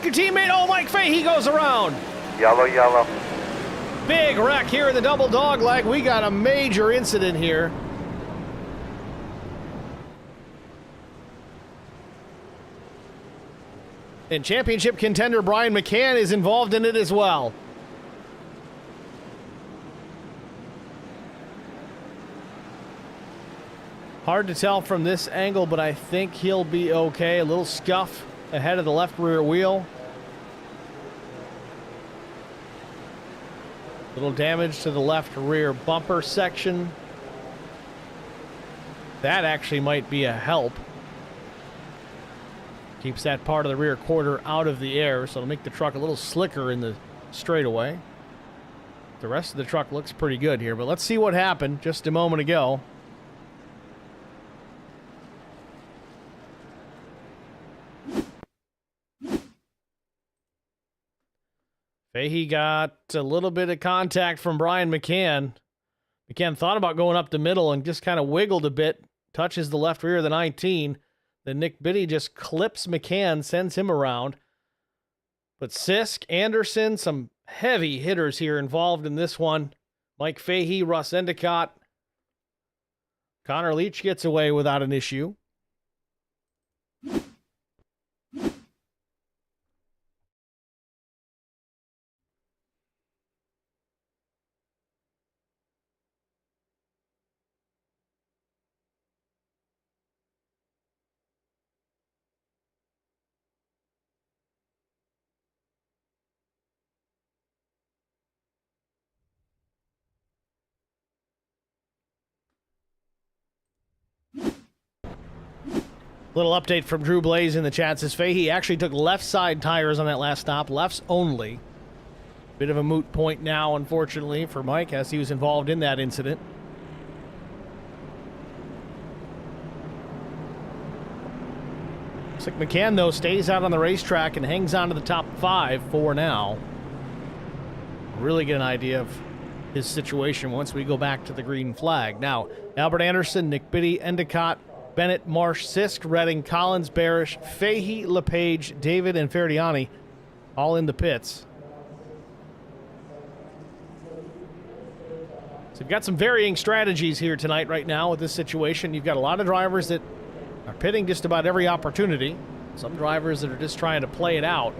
Your teammate, oh, Mike Fahey goes around. Yellow, yellow. Big wreck here in the double dog leg. We got a major incident here. And championship contender Brian McCann is involved in it as well. Hard to tell from this angle, but I think he'll be okay. A little scuff ahead of the left rear wheel. Little damage to the left rear bumper section. That actually might be a help. Keeps that part of the rear quarter out of the air, so it'll make the truck a little slicker in the straightaway. The rest of the truck looks pretty good here, but let's see what happened just a moment ago. Fahey got a little bit of contact from Brian McCann. McCann thought about going up the middle and just kind of wiggled a bit, touches the left rear of the 19. Then Nick Biddy just clips McCann, sends him around. But Sisk, Anderson, some heavy hitters here involved in this one. Mike Fahey, Russ Endicott. Connor Leach gets away without an issue. Little update from Drew Blaze in the chat says Fahey actually took left side tires on that last stop, lefts only. Bit of a moot point now, unfortunately, for Mike, as he was involved in that incident. Looks like McCann, though, stays out on the racetrack and hangs on to the top 5 for now. Really get an idea of his situation once we go back to the green flag. Now, Albert Anderson, Nick Biddy, Endicott, Bennett, Marsh, Sisk, Redding, Collins, Barish, Fahey, LePage, David, and Ferdiani all in the pits. So you've got some varying strategies here tonight right now with this situation. You've got a lot of drivers that are pitting just about every opportunity. Some drivers that are just trying to play it out.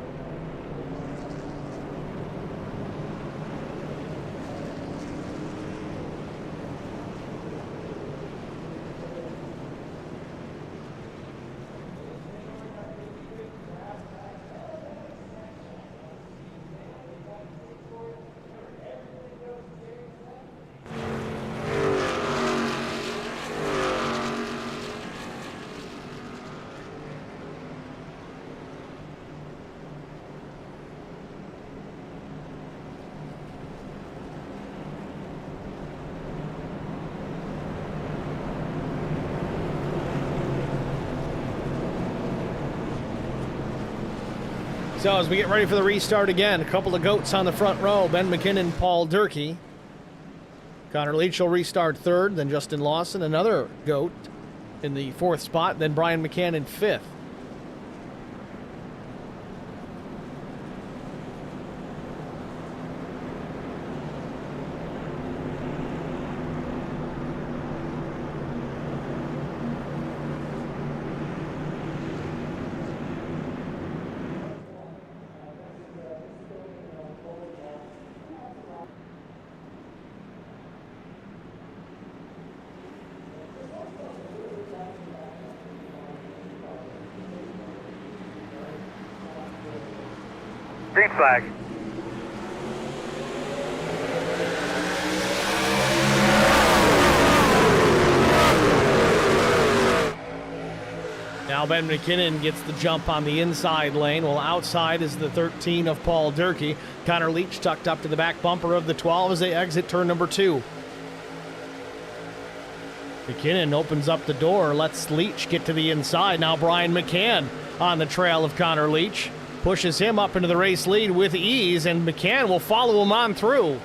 So as we get ready for the restart again, a couple of goats on the front row, Ben McKinnon, Paul Durkee. Connor Leach will restart third, then Justin Lawson, another goat in the 4th spot, then Brian McCann in 5th. Green flag. Now Ben McKinnon gets the jump on the inside lane, while outside is the 13 of Paul Durkee. Connor Leach tucked up to the back bumper of the 12 as they exit turn number 2. McKinnon opens up the door, lets Leach get to the inside. Now Brian McCann on the trail of Connor Leach. Pushes him up into the race lead with ease, and McCann will follow him on through.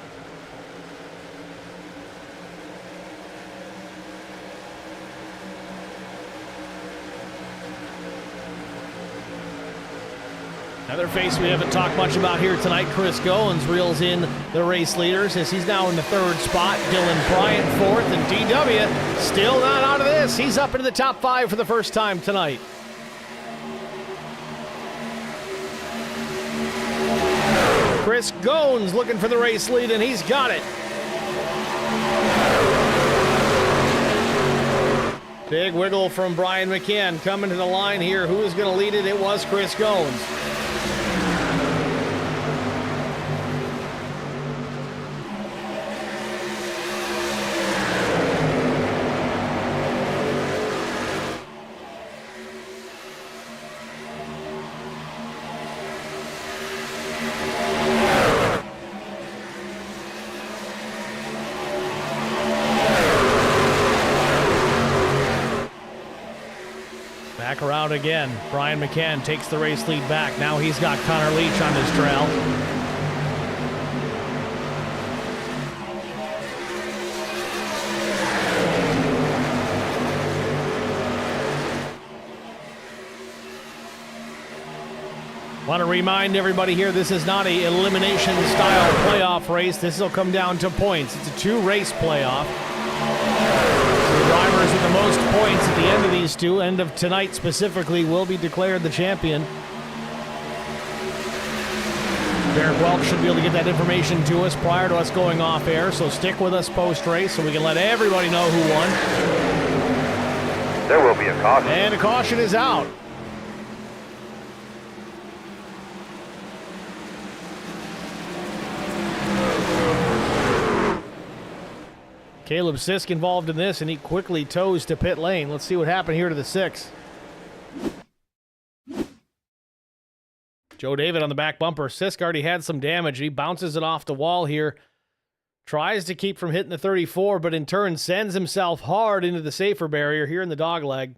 Another face we haven't talked much about here tonight, Chris Goins reels in the race leaders as he's now in the 3rd spot. Dylan Bryant 4th, and DW still not out of this. He's up into the top 5 for the first time tonight. Chris Goins looking for the race lead, and he's got it. Big wiggle from Brian McCann coming to the line here. Who is going to lead it? It was Chris Goins. Back around again. Brian McCann takes the race lead back. Now he's got Connor Leach on his trail. Want to remind everybody here, this is not a elimination style playoff race. This will come down to points. It's a 2-race playoff. The drivers with the most points at the end of these two, end of tonight specifically, will be declared the champion. Derek Welch should be able to get that information to us prior to us going off air, so stick with us post-race so we can let everybody know who won. There will be a caution. And a caution is out. Caleb Sisk involved in this, and he quickly toes to pit lane. Let's see what happened here to the 6. Joe David on the back bumper. Sisk already had some damage. He bounces it off the wall here. Tries to keep from hitting the 34, but in turn sends himself hard into the safer barrier here in the dogleg.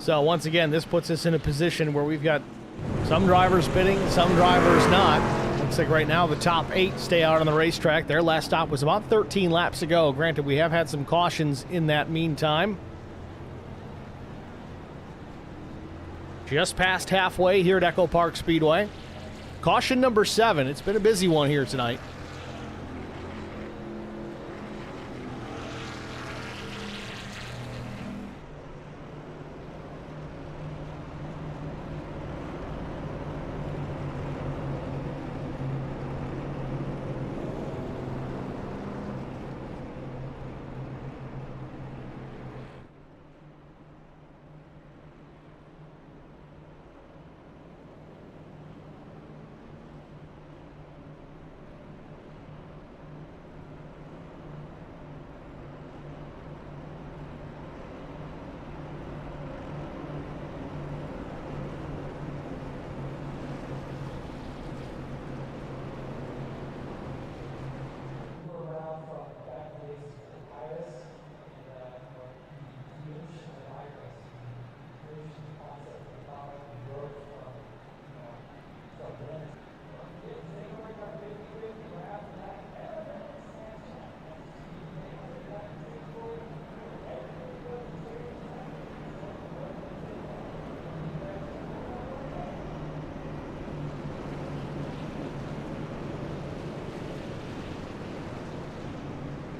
So once again, this puts us in a position where we've got some drivers bidding, some drivers not. Looks like right now the top 8 stay out on the racetrack. Their last stop was about 13 laps ago. Granted, we have had some cautions in that meantime. Just past halfway here at EchoPark Speedway. Caution number 7. It's been a busy one here tonight.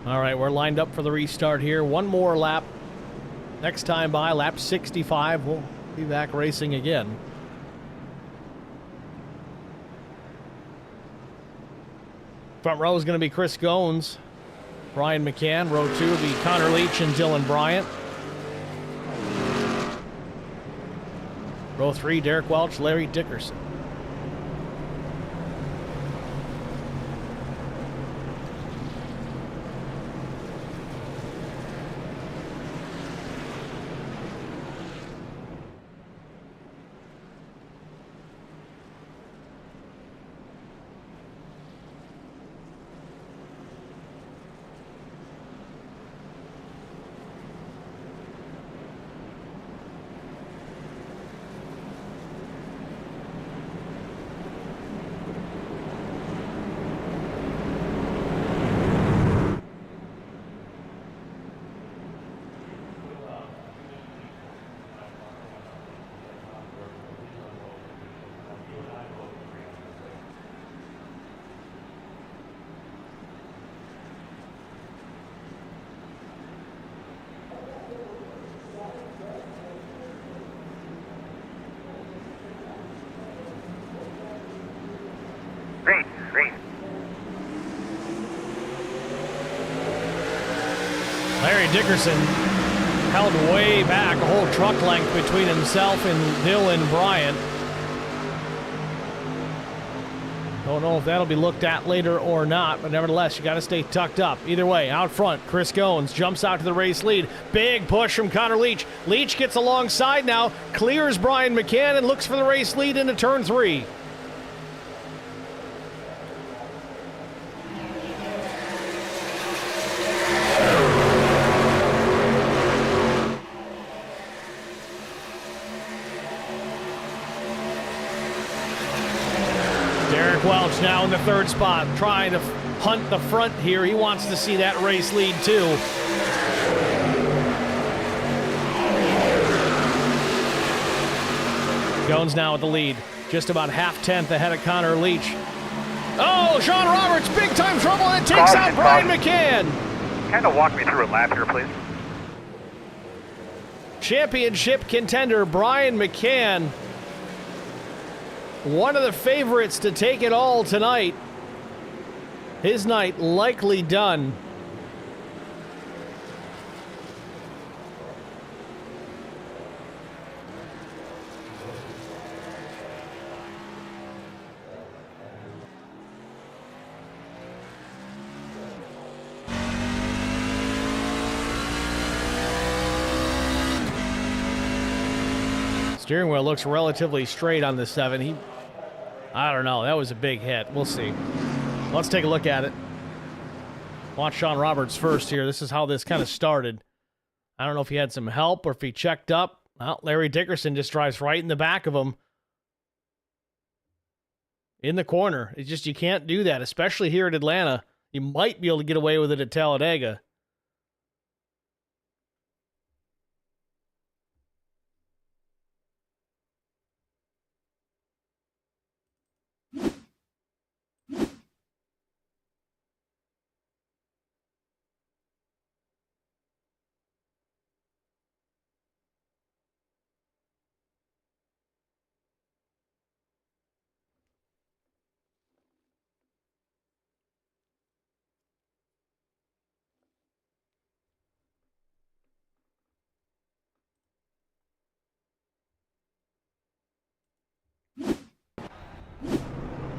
All right, we're lined up for the restart here. One more lap. Next time by, lap 65, we'll be back racing again. Front row is going to be Chris Goins, Brian McCann. Row 2 will be Connor Leach and Dylan Bryant. Row 3, Derek Welch, Larry Dickerson. Green. Larry Dickerson held way back, a whole truck length between himself and Dylan Bryant. Don't know if that'll be looked at later or not, but nevertheless, you got to stay tucked up. Either way, out front, Chris Goins jumps out to the race lead. Big push from Connor Leach. Leach gets alongside now, clears Brian McCann, and looks for the race lead into turn 3. Welch now in the 3rd spot, trying to hunt the front here. He wants to see that race lead too. Jones now with the lead. Just about half-tenth ahead of Connor Leach. Oh, Sean Roberts, big-time trouble, and it takes out Brian McCann. Kind of walk me through a lap here, please. Championship contender Brian McCann, one of the favorites to take it all tonight. His night likely done. Steering wheel looks relatively straight on the 7. I don't know. That was a big hit. We'll see. Let's take a look at it. Watch Sean Roberts first here. This is how this kind of started. I don't know if he had some help or if he checked up. Well, Larry Dickerson just drives right in the back of him. In the corner. It's just, you can't do that, especially here at Atlanta. You might be able to get away with it at Talladega.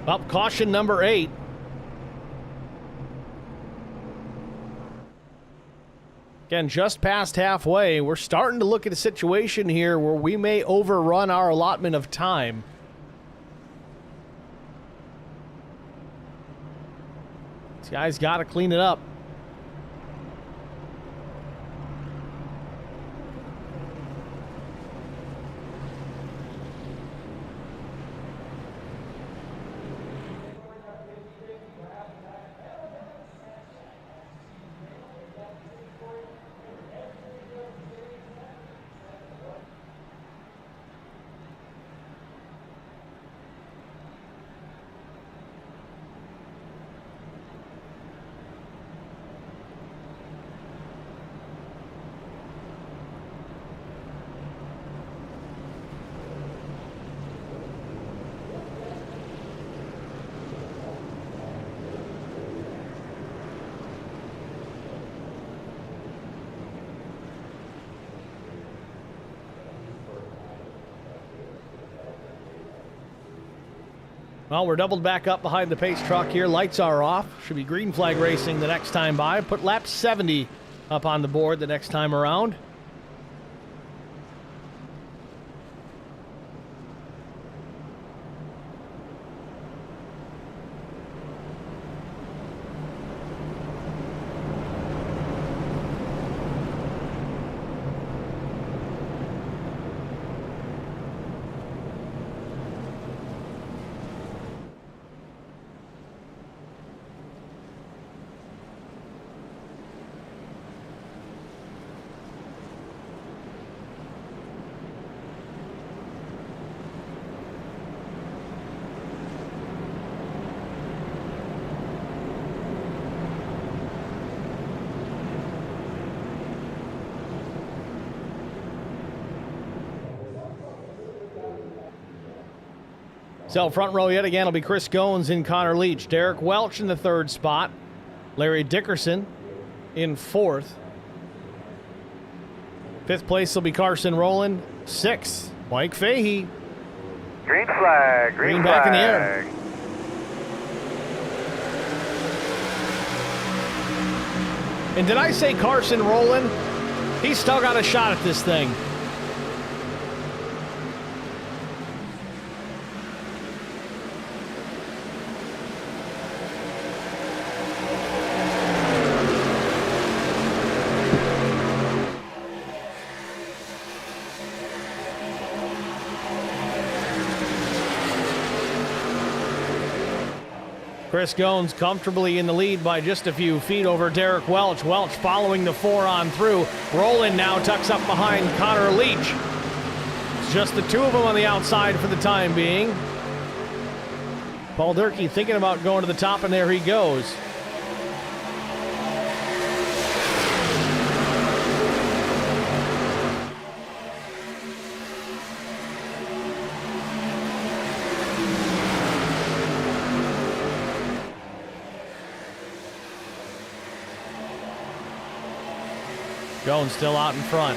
Up, caution number 8. Again, just past halfway. We're starting to look at a situation here where we may overrun our allotment of time. This guy's got to clean it up. Well, we're doubled back up behind the pace truck here. Lights are off. Should be green flag racing the next time by. Put lap 70 up on the board the next time around. So front row yet again will be Chris Goins and Connor Leach. Derek Welch in the 3rd spot. Larry Dickerson in 4th. 5th place will be Carson Rowland. 6th, Mike Fahey. Green flag, green flag. Back in the air. And did I say Carson Rowland? He's still got a shot at this thing. Chris Goins comfortably in the lead by just a few feet over Derek Welch. Welch following the 4 on through. Rowland now tucks up behind Connor Leach. It's just the two of them on the outside for the time being. Paul Durkee thinking about going to the top, and there he goes. Jones still out in front.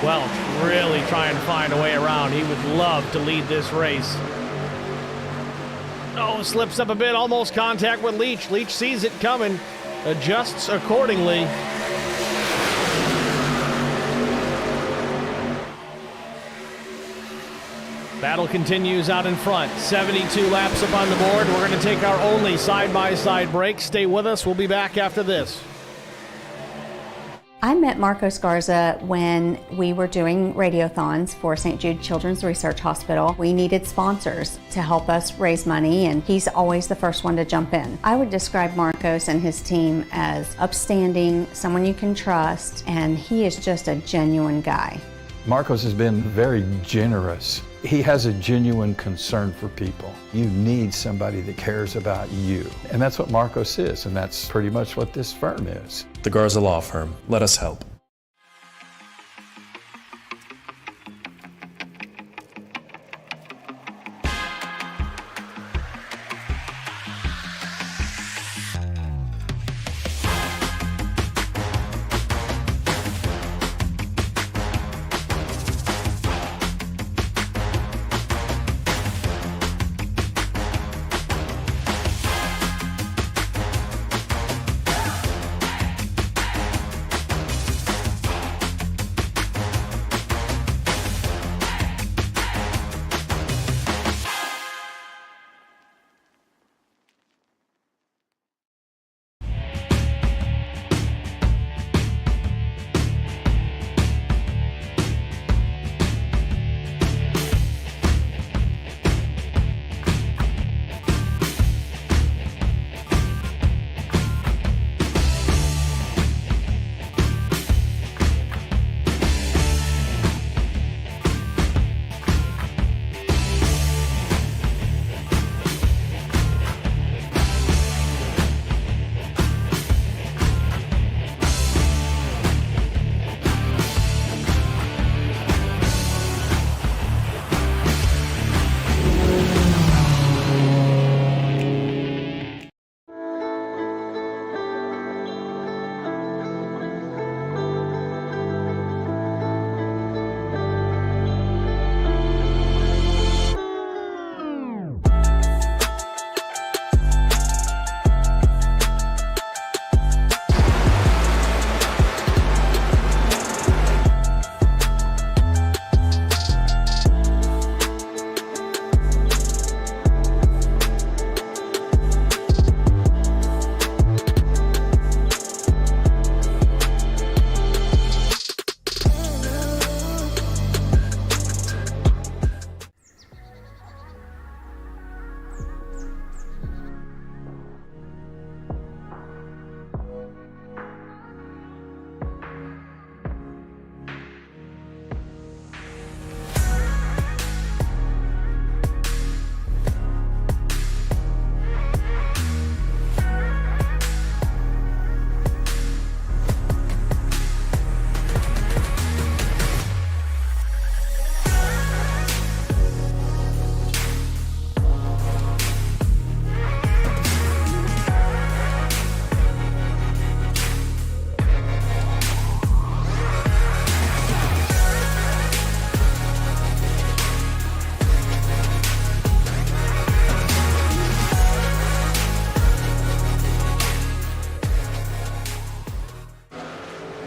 Welch really trying to find a way around. He would love to lead this race. Oh, slips up a bit, almost contact with Leach. Leach sees it coming, adjusts accordingly. Battle continues out in front. 72 laps up on the board. We're going to take our only side-by-side break. Stay with us. We'll be back after this. I met Marcos Garza when we were doing radiothons for St. Jude Children's Research Hospital. We needed sponsors to help us raise money, and he's always the first one to jump in. I would describe Marcos and his team as upstanding, someone you can trust, and he is just a genuine guy. Marcos has been very generous. He has a genuine concern for people. You need somebody that cares about you. And that's what Marcos is, and that's pretty much what this firm is. The Garza Law Firm. Let us help.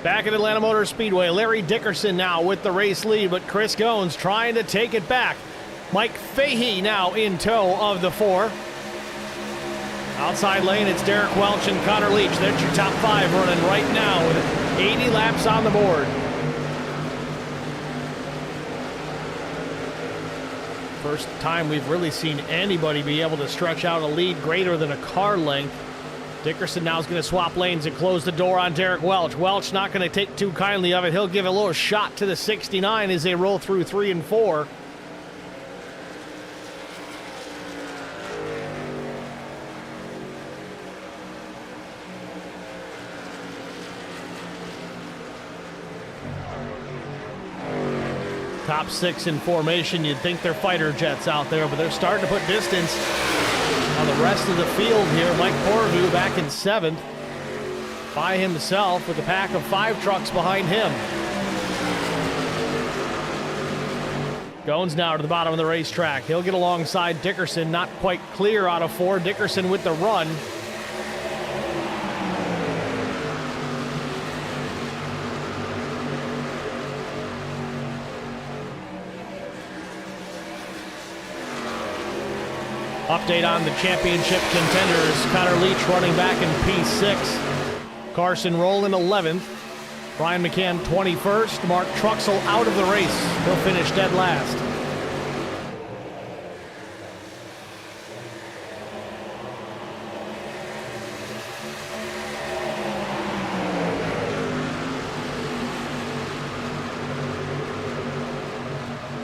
Back at Atlanta Motor Speedway, Larry Dickerson now with the race lead, but Chris Goins trying to take it back. Mike Fahey now in tow of the four. Outside lane, it's Derek Welch and Connor Leach. That's your top five running right now with 80 laps on the board. First time we've really seen anybody be able to stretch out a lead greater than a car length Dickerson now is going to swap lanes and close the door on Derek Welch. Welch not going to take too kindly of it. He'll give a little shot to the 69 as they roll through 3 and 4. Top 6 in formation. You'd think they're fighter jets out there, but they're starting to put distance on the rest of the field here. Mike Corvu back in 7th by himself with a pack of 5 trucks behind him. Goins now to the bottom of the racetrack. He'll get alongside Dickerson, not quite clear out of 4. Dickerson with the run. Update on the championship contenders. Connor Leach running back in P6. Carson Rowland 11th. Brian McCann 21st. Mark Truxell out of the race. He'll finish dead last.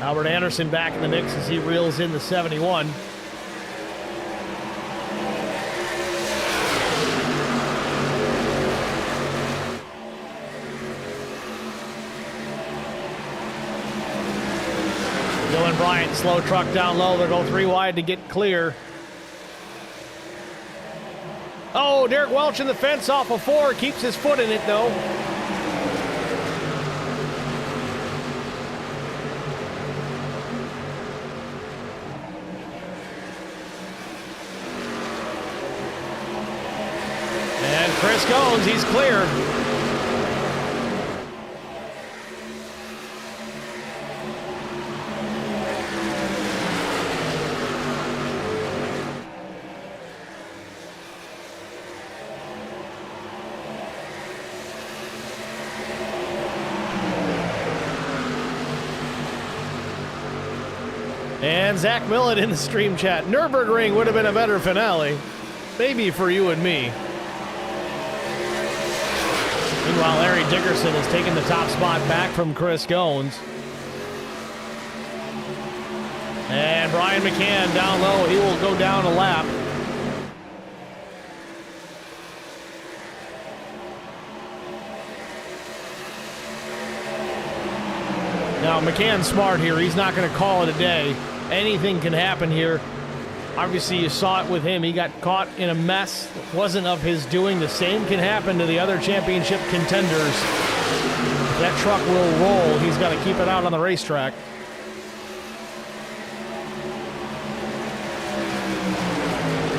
Albert Anderson back in the mix as he reels in the 71. Dylan Bryant, slow truck down low. They'll go 3 wide to get clear. Oh, Derek Welch in the fence off of 4. Keeps his foot in it, though. And Chris Goins, he's clear. And Zach Millett in the stream chat. Nürburgring would have been a better finale. Maybe for you and me. Meanwhile, Larry Dickerson has taken the top spot back from Chris Goins. And Brian McCann down low. He will go down a lap. Now, McCann's smart here. He's not going to call it a day. Anything can happen here. Obviously, you saw it with him. He got caught in a mess that wasn't of his doing. The same can happen to the other championship contenders. That truck will roll. He's got to keep it out on the racetrack.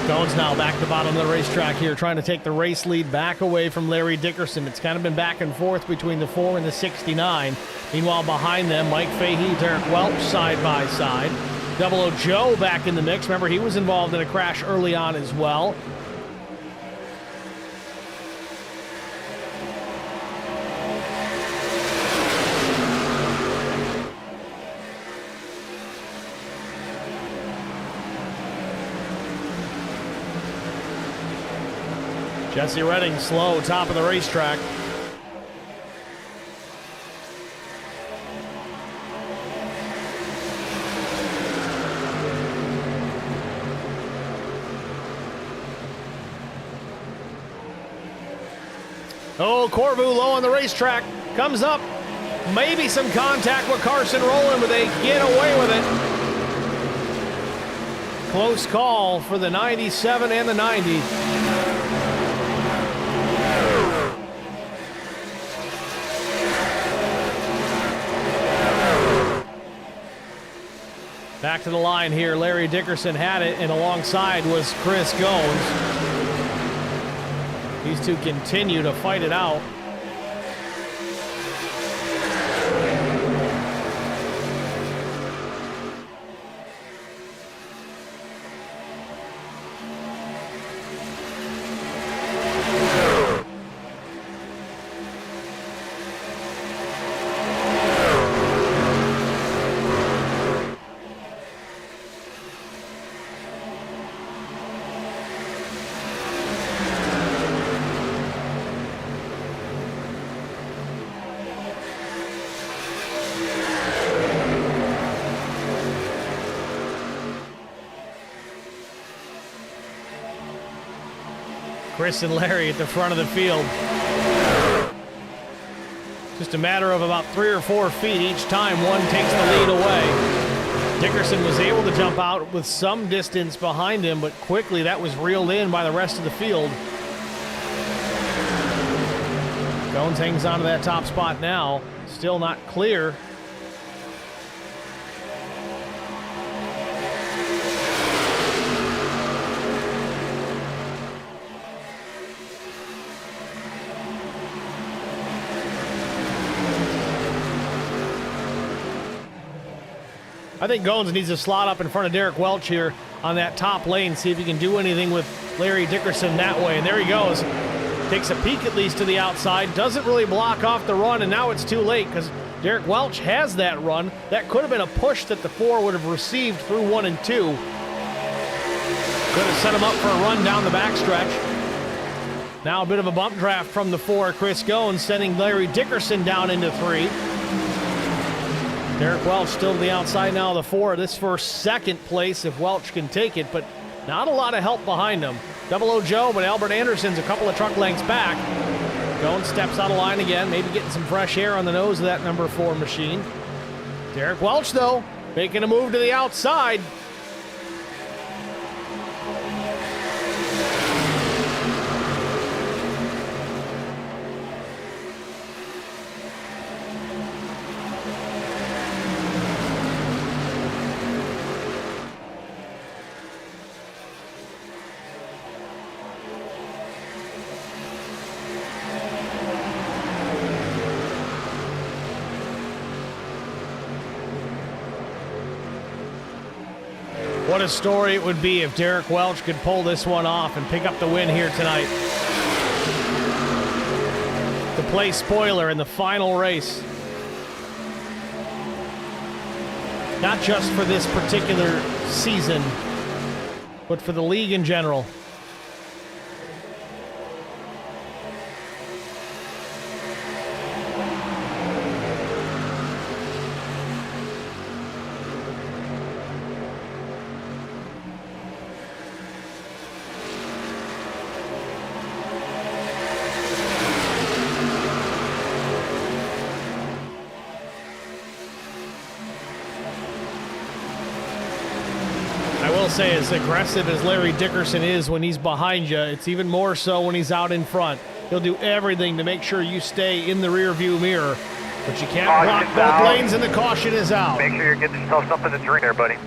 Goins now back to the bottom of the racetrack here, trying to take the race lead back away from Larry Dickerson. It's kind of been back and forth between the 4 and the 69. Meanwhile, behind them, Mike Fahey, Derek Welch side by side. Double O Joe back in the mix. Remember, he was involved in a crash early on as well. Jesse Redding slow, top of the racetrack. Oh, Corvu low on the racetrack. Comes up. Maybe some contact with Carson Rowland, but they get away with it. Close call for the 97 and the 90. Back to the line here. Larry Dickerson had it, and alongside was Chris Goins. These two continue to fight it out. Chris and Larry at the front of the field. Just a matter of about 3 or 4 feet each time one takes the lead away. Dickerson was able to jump out with some distance behind him, but quickly that was reeled in by the rest of the field. Jones hangs on to that top spot now. Still not clear. I think Goins needs to slot up in front of Derek Welch here on that top lane, see if he can do anything with Larry Dickerson that way. And there he goes. Takes a peek at least to the outside. Doesn't really block off the run, and now it's too late because Derek Welch has that run. That could have been a push that the 4 would have received through 1 and 2. Could have set him up for a run down the backstretch. Now a bit of a bump draft from the 4, Chris Goins, sending Larry Dickerson down into 3. Derek Welch still to the outside now of the 4. This for second place if Welch can take it, but not a lot of help behind him. Double O Joe, but Albert Anderson's a couple of truck lengths back. Jones steps out of line again, maybe getting some fresh air on the nose of that number 4 machine. Derek Welch, though, making a move to the outside. What a story it would be if Derek Welch could pull this one off and pick up the win here tonight. To play spoiler in the final race. Not just for this particular season, but for the league in general. Say, as aggressive as Larry Dickerson is when he's behind you, it's even more so when he's out in front. He'll do everything to make sure you stay in the rear view mirror, but you can't block both lanes and the caution is out. Make sure you're getting yourself something to drink there, buddy.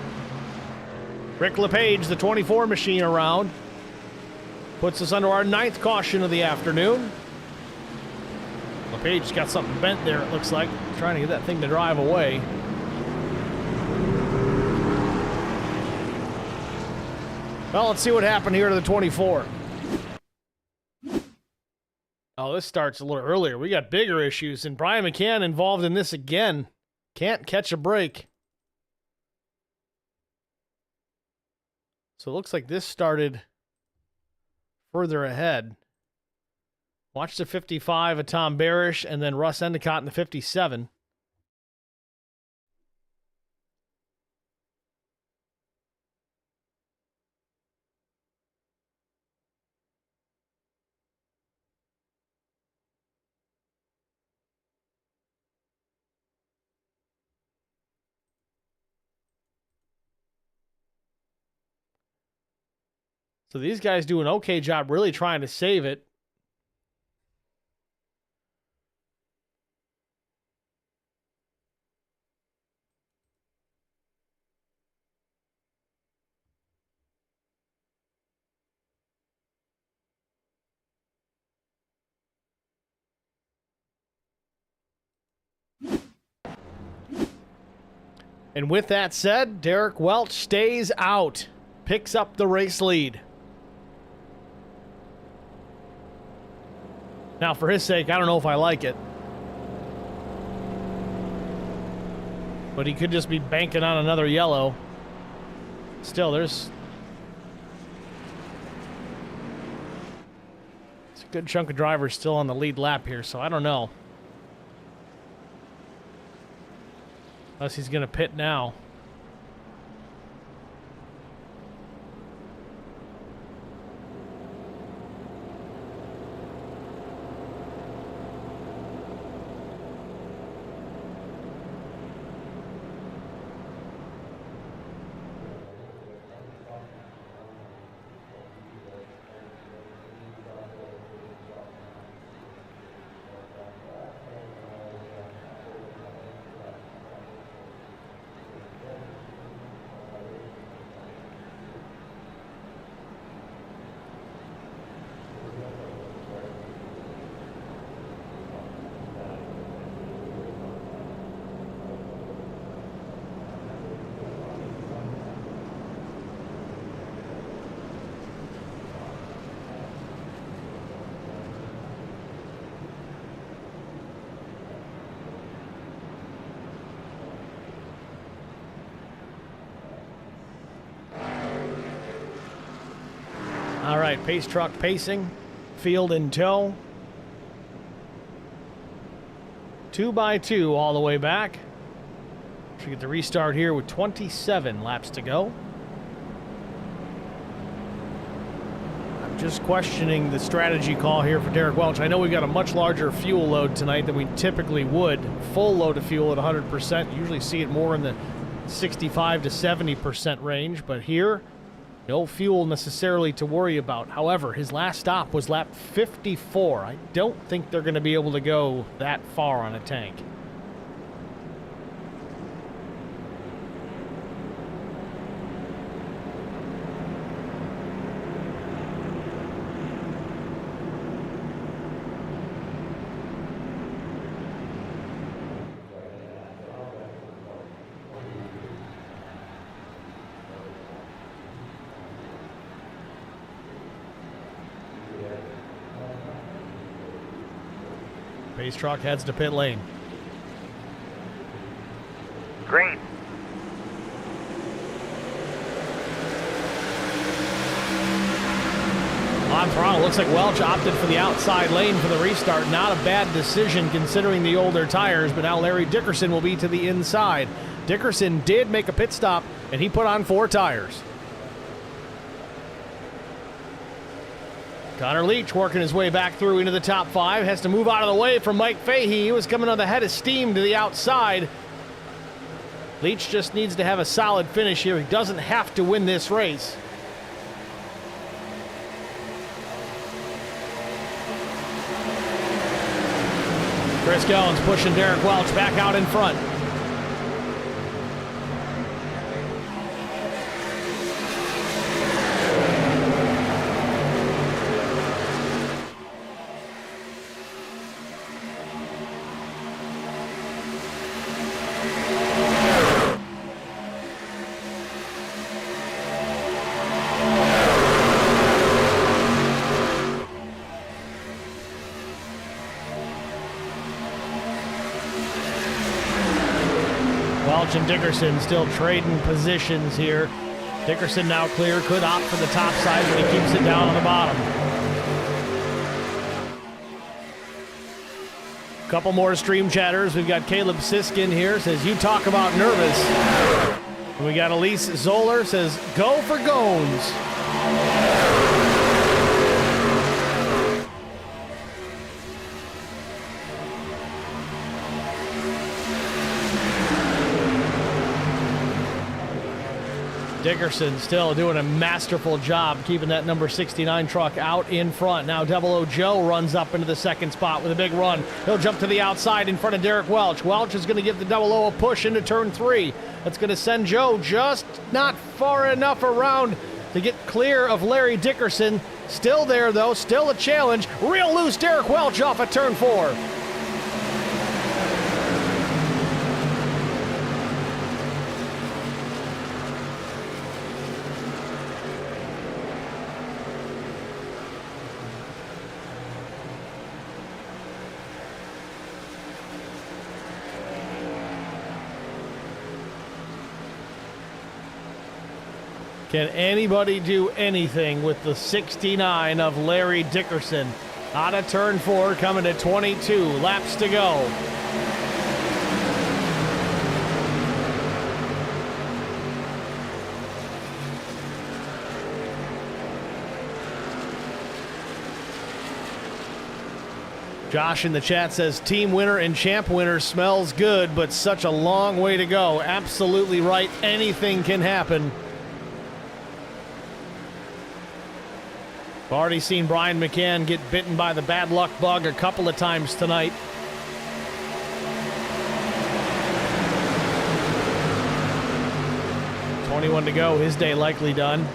Rick LePage, the 24 machine around, puts us under our 9th caution of the afternoon. LePage's got something bent there, it looks like, trying to get that thing to drive away. Well, let's see what happened here to the 24. Oh, this starts a little earlier. We got bigger issues, and Brian McCann involved in this again. Can't catch a break. So it looks like this started further ahead. Watch the 55 of Tom Barish, and then Russ Endicott in the 57. So these guys do an okay job really trying to save it. And with that said, Derek Welch stays out, picks up the race lead. Now, for his sake, I don't know if I like it. But he could just be banking on another yellow. Still, there's a good chunk of drivers still on the lead lap here, so I don't know. Unless he's going to pit now. All right, pace truck pacing, field in tow. 2x2 all the way back. Should get the restart here with 27 laps to go. I'm just questioning the strategy call here for Derek Welch. I know we've got a much larger fuel load tonight than we typically would. Full load of fuel at 100%. You usually see it more in the 65 to 70% range, but here, no fuel necessarily to worry about. However, his last stop was lap 54. I don't think they're going to be able to go that far on a tank. Pace truck heads to pit lane. Green. On throttle, looks like Welch opted for the outside lane for the restart. Not a bad decision considering the older tires, but now Larry Dickerson will be to the inside. Dickerson did make a pit stop, and he put on 4 tires. Connor Leach working his way back through into the top 5. Has to move out of the way from Mike Fahey. He was coming on the head of steam to the outside. Leach just needs to have a solid finish here. He doesn't have to win this race. Chris Goins pushing Derek Welch back out in front. Welch and Dickerson still trading positions here. Dickerson now clear, could opt for the top side, but he keeps it down on the bottom. Couple more stream chatters. We've got Caleb Siskin here, says, you talk about nervous. And we got Elise Zoller, says, go for Goins. Dickerson still doing a masterful job keeping that number 69 truck out in front. Now Devil O Joe runs up into the second spot with a big run. He'll jump to the outside in front of Derek Welch. Welch is going to give the Devil O a push into turn 3. That's going to send Joe just not far enough around to get clear of Larry Dickerson. Still there though, still a challenge. Real loose Derek Welch off at turn 4. Can anybody do anything with the 69 of Larry Dickerson? Out of turn 4, coming to 22 laps to go. Josh in the chat says, team winner and champ winner smells good, but such a long way to go. Absolutely right. Anything can happen. I've already seen Brian McCann get bitten by the bad luck bug a couple of times tonight. $21 to go, his day likely done.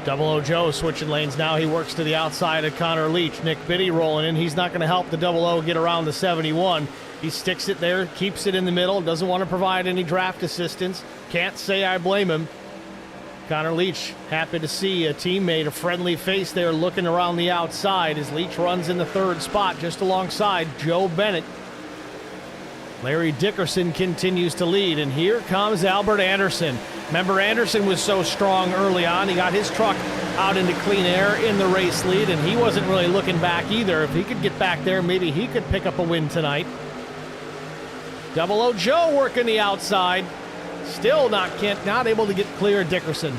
Double O Joe switching lanes now. He works to the outside of Connor Leach. Nick Biddy rolling in. He's not going to help the Double O get around the 71. He sticks it there, keeps it in the middle, doesn't want to provide any draft assistance. Can't say I blame him. Connor Leach happy to see a teammate, a friendly face there looking around the outside as Leach runs in the third spot just alongside Joe Bennett. Larry Dickerson continues to lead, and here comes Albert Anderson. Remember, Anderson was so strong early on. He got his truck out into clean air in the race lead, and he wasn't really looking back either. If he could get back there, maybe he could pick up a win tonight. Double O Joe working the outside. Still not able to get clear of Dickerson.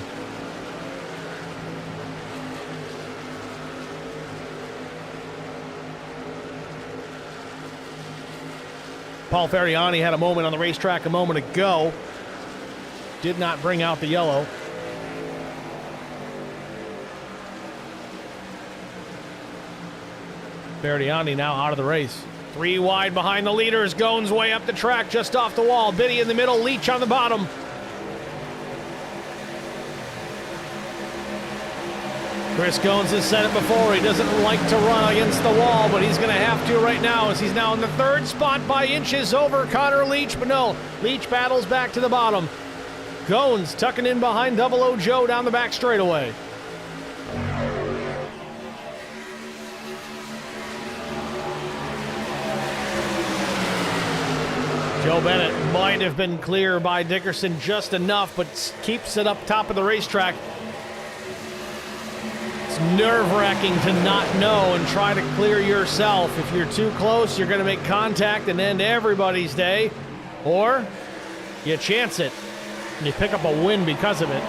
Paul Ferriani had a moment on the racetrack a moment ago. Did not bring out the yellow. Ferriani now out of the race. 3 wide behind the leaders. Goins way up the track, just off the wall. Biddy in the middle, Leach on the bottom. Chris Goins has said it before. He doesn't like to run against the wall, but he's going to have to right now as he's now in the third spot by inches over Connor Leach. But no, Leach battles back to the bottom. Goins tucking in behind Double O Joe down the back straightaway. Joe Bennett might have been clear by Dickerson just enough, but keeps it up top of the racetrack. It's nerve-wracking to not know and try to clear yourself. If you're too close, you're going to make contact and end everybody's day. Or you chance it and you pick up a win because of it.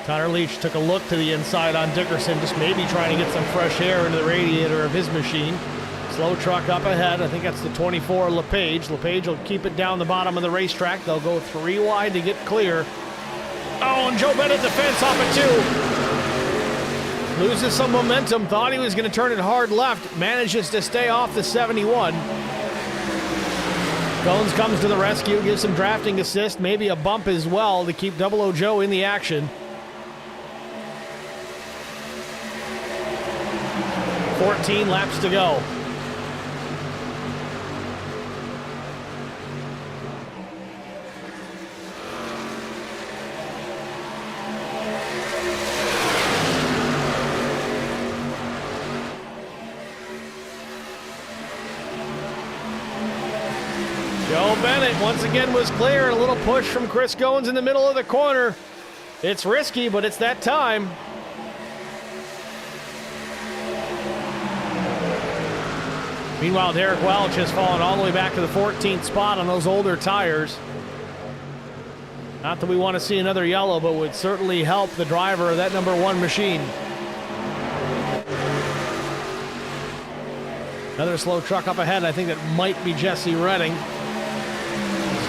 Connor Leach took a look to the inside on Dickerson, just maybe trying to get some fresh air into the radiator of his machine. Slow truck up ahead. I think that's the 24 LePage. LePage will keep it down the bottom of the racetrack. They'll go 3 wide to get clear. Oh, and Joe Bennett defense off at 2. Loses some momentum. Thought he was going to turn it hard left. Manages to stay off the 71. Goins comes to the rescue, gives some drafting assist, maybe a bump as well to keep Double O Joe in the action. 14 laps to go. Joe Bennett once again was clear. A little push from Chris Goins in the middle of the corner. It's risky, but it's that time. Meanwhile, Derek Welch has fallen all the way back to the 14th spot on those older tires. Not that we want to see another yellow, but would certainly help the driver of that number 1 machine. Another slow truck up ahead. I think that might be Jesse Redding.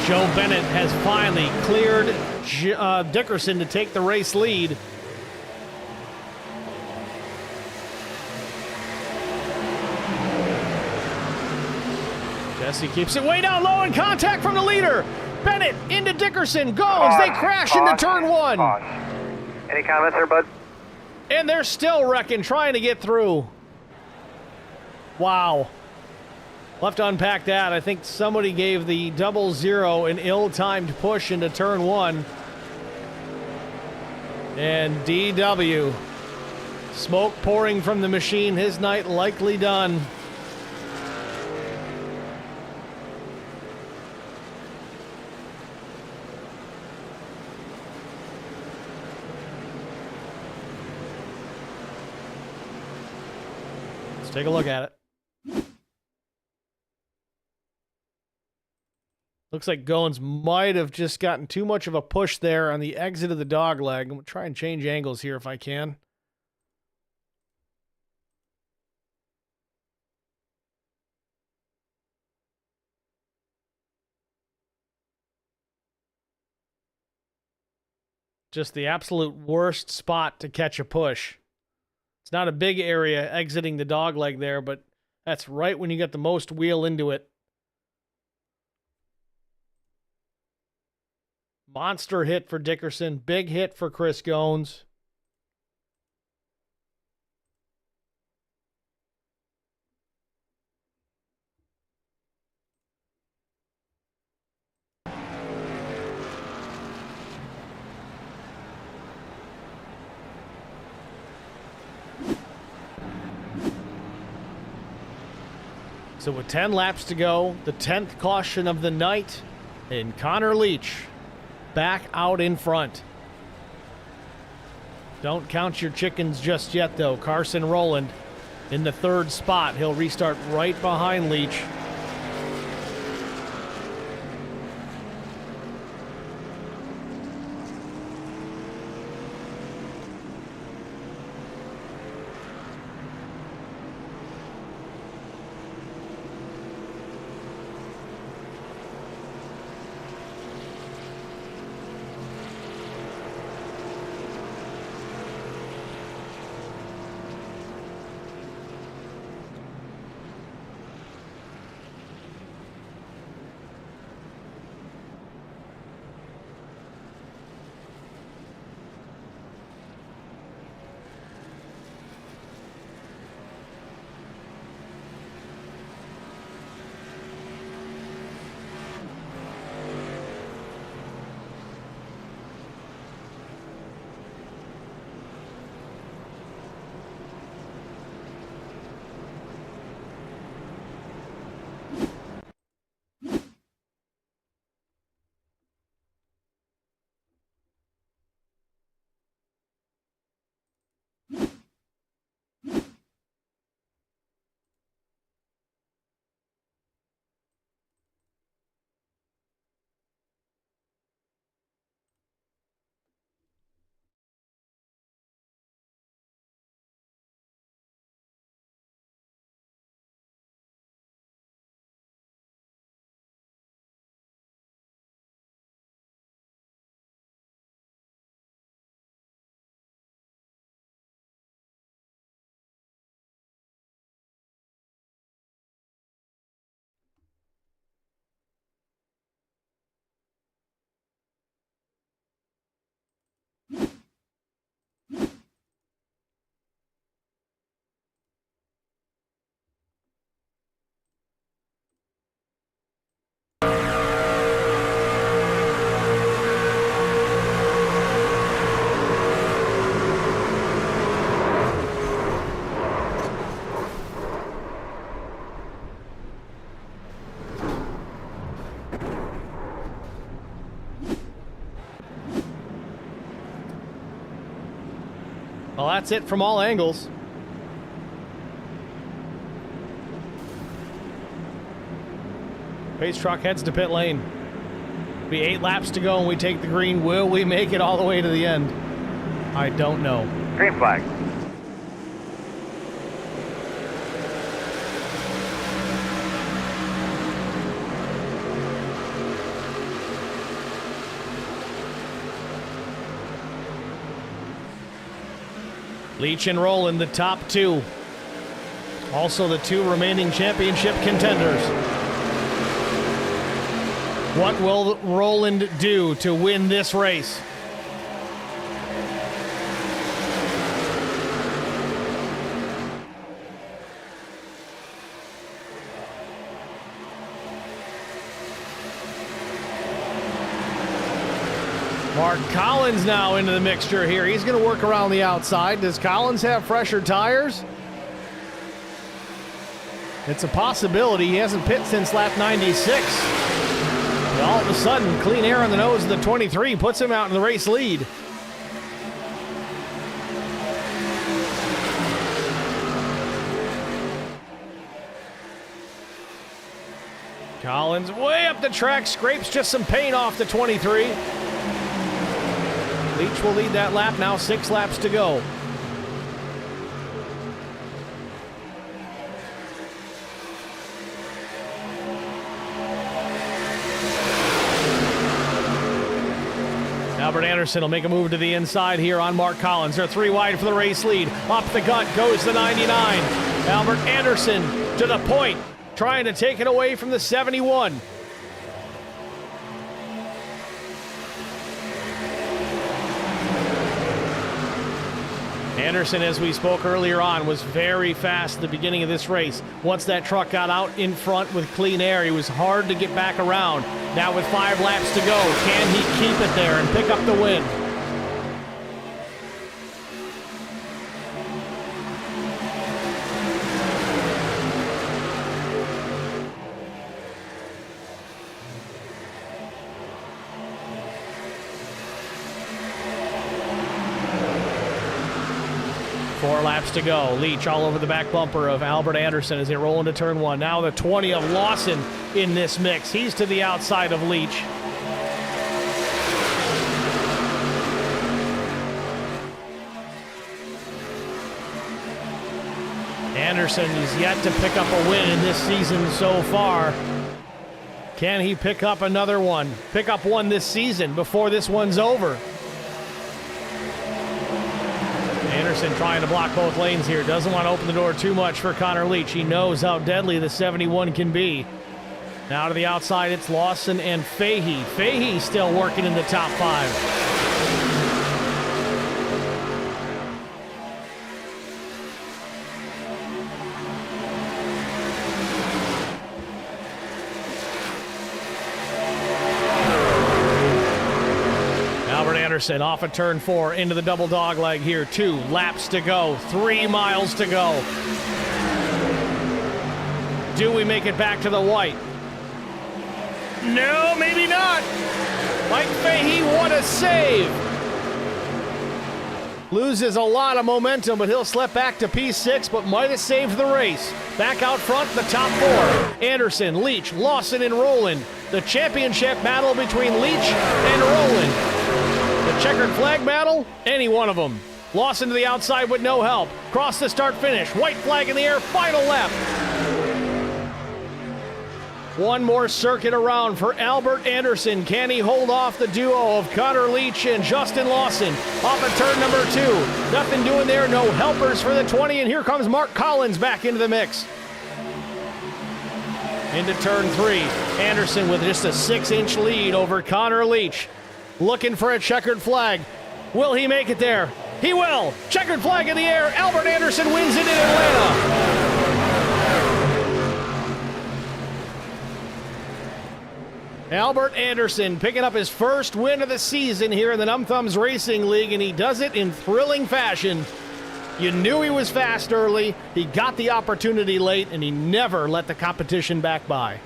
Joe Bennett has finally cleared Dickerson to take the race lead. Jesse keeps it way down low in contact from the leader. Bennett into Dickerson. Goins. They crash into turn 1. Any comments there, bud? And they're still wrecking, trying to get through. Wow. We'll have to unpack that. I think somebody gave the 00 an ill-timed push into turn 1. And DW. Smoke pouring from the machine. His night likely done. Let's take a look at it. Looks like Goins might have just gotten too much of a push there on the exit of the dog leg. I'm going to try and change angles here if I can. Just the absolute worst spot to catch a push. It's not a big area exiting the dogleg there, but that's right when you get the most wheel into it. Monster hit for Dickerson. Big hit for Chris Goins. So with 10 laps to go, the 10th caution of the night, and Connor Leach back out in front. Don't count your chickens just yet, though. Carson Rowland in the 3rd spot. He'll restart right behind Leach. Well, that's it from all angles. Pace truck heads to pit lane. Be 8 laps to go and we take the green. Will we make it all the way to the end? I don't know. Green flag. Leach and Rowland, the top 2. Also the 2 remaining championship contenders. What will Rowland do to win this race? Mark Collins now into the mixture here. He's going to work around the outside. Does Collins have fresher tires? It's a possibility. He hasn't pit since lap 96. But all of a sudden, clean air on the nose of the 23 puts him out in the race lead. Collins way up the track, scrapes just some paint off the 23. Leach will lead that lap now, 6 laps to go. Now Albert Anderson will make a move to the inside here on Mark Collins. They're 3 wide for the race lead. Up the gut goes the 99. Albert Anderson to the point, trying to take it away from the 71. Anderson, as we spoke earlier on, was very fast at the beginning of this race. Once that truck got out in front with clean air, he was hard to get back around. Now with 5 laps to go, can he keep it there and pick up the win? Laps to go. Leach all over the back bumper of Albert Anderson as they roll into turn 1. Now the 20 of Lawson in this mix. He's to the outside of Leach. Anderson is yet to pick up a win in this season so far. Can he pick up another one? Pick up one this season before this one's over. Anderson trying to block both lanes here. Doesn't want to open the door too much for Connor Leach. He knows how deadly the 71 can be. Now to the outside, it's Lawson and Fahey. Fahey still working in the top 5. Anderson off of turn 4 into the double dog leg here. 2 laps to go, 3 miles to go. Do we make it back to the white? No, maybe not. Mike Fahey, what a save. Loses a lot of momentum, but he'll slip back to P6, but might have saved the race. Back out front, the top 4. Anderson, Leach, Lawson, and Rowland. The championship battle between Leach and Rowland. The checkered flag battle, any one of them. Lawson to the outside with no help. Cross the start finish. White flag in the air, final lap. One more circuit around for Albert Anderson. Can he hold off the duo of Connor Leach and Justin Lawson? Off of turn number 2. Nothing doing there, no helpers for the 20, and here comes Mark Collins back into the mix. Into turn 3. Anderson with just a 6-inch lead over Connor Leach. Looking for a checkered flag. Will he make it there? He will! Checkered flag in the air. Albert Anderson wins it in Atlanta. Albert Anderson picking up his first win of the season here in the Num Thumbs Racing League, and he does it in thrilling fashion. You knew he was fast early. He got the opportunity late, and he never let the competition back by.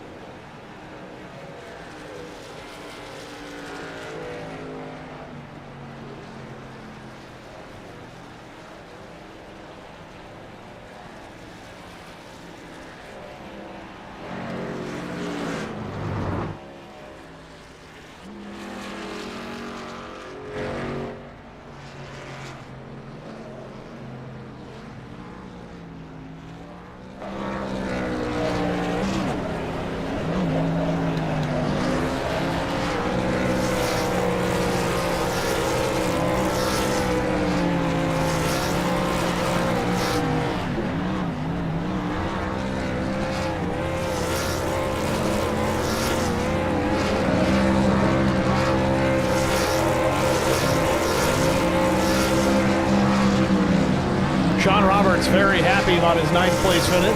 Sean Roberts very happy about his 9th place finish.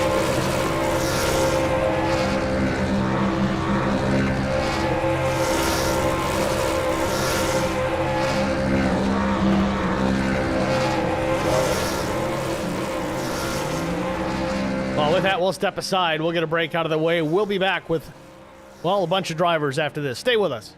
Well, with that, we'll step aside. We'll get a break out of the way. We'll be back with, well, a bunch of drivers after this. Stay with us.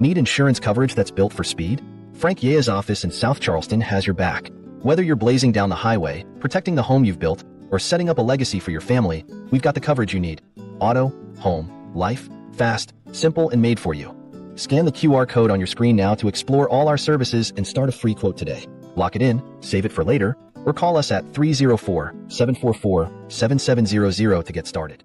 Need insurance coverage that's built for speed? Frank Yea's office in South Charleston has your back. Whether you're blazing down the highway, protecting the home you've built, or setting up a legacy for your family, we've got the coverage you need. Auto, home, life, fast, simple, and made for you. Scan the QR code on your screen now to explore all our services and start a free quote today. Lock it in, save it for later, or call us at 304-744-7700 to get started.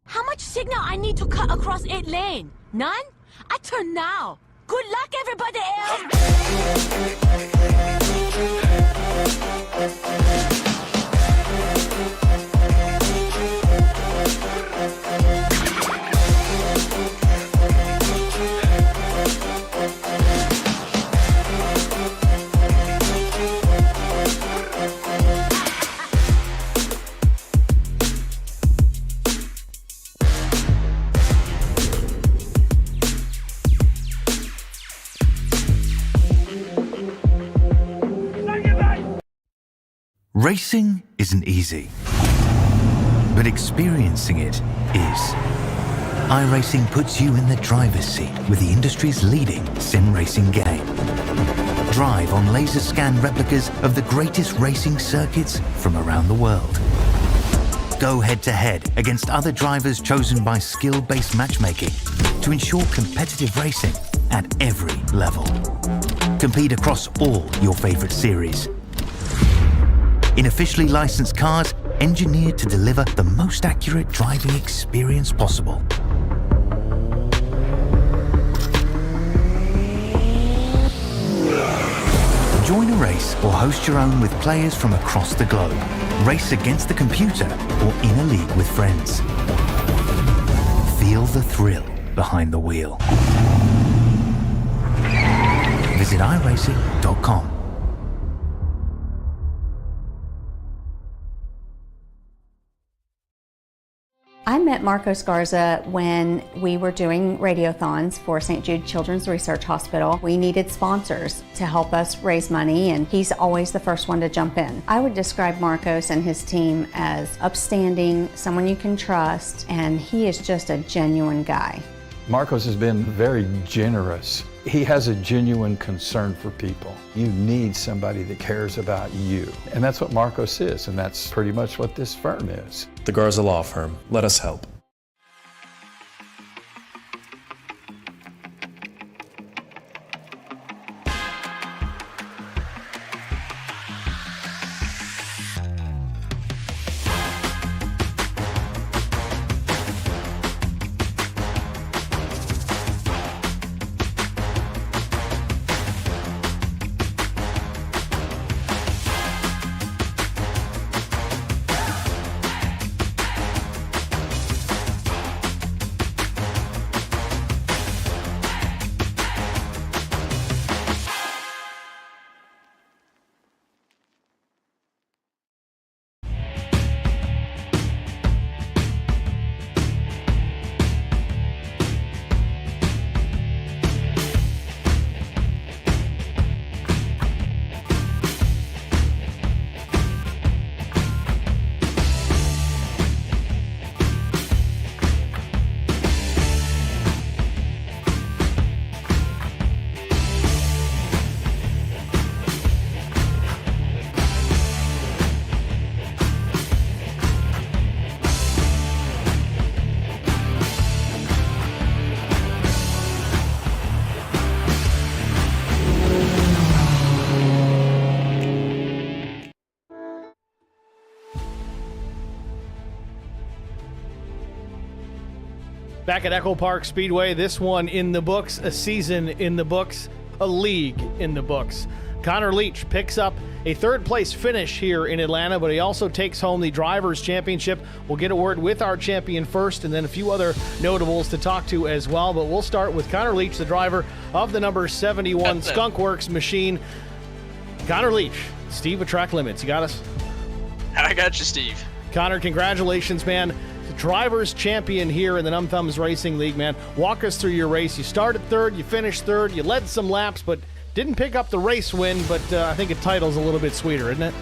How much signal I need to cut across 8 lane? None? I turn now. Good luck, everybody Racing isn't easy, but experiencing it is. iRacing puts you in the driver's seat with the industry's leading sim racing game. Drive on laser scan replicas of the greatest racing circuits from around the world. Go head-to-head against other drivers chosen by skill-based matchmaking to ensure competitive racing at every level. Compete across all your favorite series. In officially licensed cars, engineered to deliver the most accurate driving experience possible. Join a race or host your own with players from across the globe. Race against the computer or in a league with friends. Feel the thrill behind the wheel. Visit iRacing.com. I met Marcos Garza when we were doing radiothons for St. Jude Children's Research Hospital. We needed sponsors to help us raise money, and he's always the first one to jump in. I would describe Marcos and his team as upstanding, someone you can trust, and he is just a genuine guy. Marcos has been very generous. He has a genuine concern for people. You need somebody that cares about you. And that's what Marcos is, and that's pretty much what this firm is. The Garza Law Firm. Let us help. Back at EchoPark Speedway, this one in the books, a season in the books, a league in the books. Connor Leach picks up a third-place finish here in Atlanta, but he also takes home the Drivers' Championship. We'll get a word with our champion first, and then a few other notables to talk to as well. But we'll start with Connor Leach, the driver of the number 71 Skunk Works machine. Connor Leach, Steve at Track Limits. You got us? I got you, Steve. Connor, congratulations, man. Drivers champion here in the Numb Thumbs Racing League, man. Walk us through your race. You started third, you finished third, you led some laps, but didn't pick up the race win, but I think a title's a little bit sweeter, isn't it?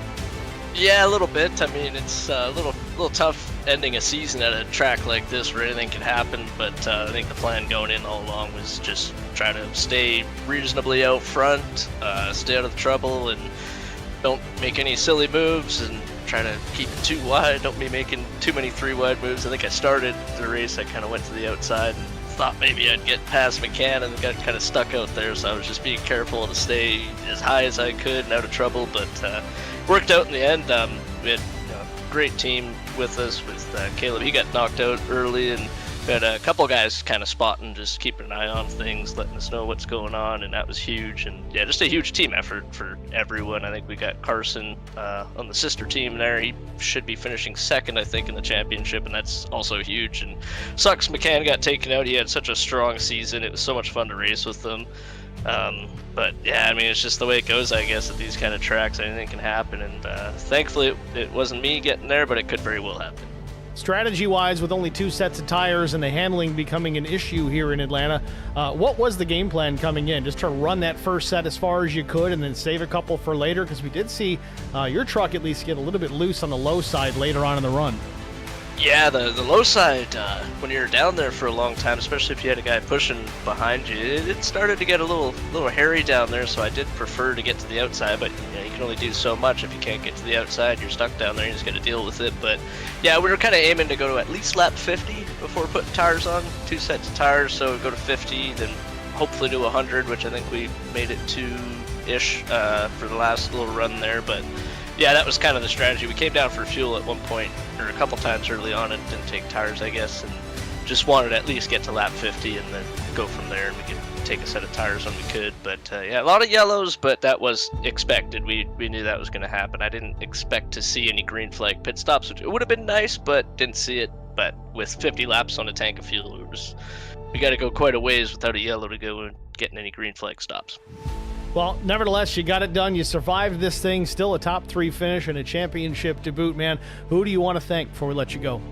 Yeah, a little bit. I mean, it's a little tough ending a season at a track like this where anything can happen, but I think the plan going in all along was just try to stay reasonably out front, stay out of the trouble, and don't make any silly moves, and try to keep it too wide. Don't be making too many 3-wide moves. I think I started the race, I kind of went to the outside and thought maybe I'd get past McCann and got kind of stuck out there, so I was just being careful to stay as high as I could and out of trouble, but worked out in the end. We had a great team with us with Caleb. He got knocked out early, and we had a couple guys kind of spotting, just keeping an eye on things, letting us know what's going on, and that was huge. And yeah, just a huge team effort for everyone. I think we got Carson on the sister team there. He should be finishing second, I think, in the championship, and that's also huge. And sucks McCann got taken out. He had such a strong season. It was so much fun to race with him. But yeah, I mean, it's just the way it goes, I guess, at these kind of tracks. Anything can happen, and thankfully it wasn't me getting there, but it could very well happen. Strategy-wise, with only 2 sets of tires and the handling becoming an issue here in Atlanta, what was the game plan coming in? Just to run that first set as far as you could and then save a couple for later? Because we did see your truck at least get a little bit loose on the low side later on in the run. Yeah, the low side, when you're down there for a long time, especially if you had a guy pushing behind you, it started to get a little hairy down there, so I did prefer to get to the outside, but you can only do so much. If you can't get to the outside, you're stuck down there, you just got to deal with it. But yeah, we were kind of aiming to go to at least lap 50 before putting tires on, 2 sets of tires, so go to 50, then hopefully to 100, which I think we made it to-ish for the last little run there. But yeah, that was kind of the strategy. We came down for fuel at one point, or a couple times early on, and didn't take tires, I guess, and just wanted to at least get to lap 50 and then go from there, and we could take a set of tires when we could. But yeah, a lot of yellows, but that was expected. We knew that was going to happen. I didn't expect to see any green flag pit stops, which it would have been nice, but didn't see it. But with 50 laps on a tank of fuel, we got to go quite a ways without a yellow to go and getting any green flag stops. Well, nevertheless, you got it done. You survived this thing. Still a top 3 finish and a championship to boot, man. Who do you want to thank before we let you go?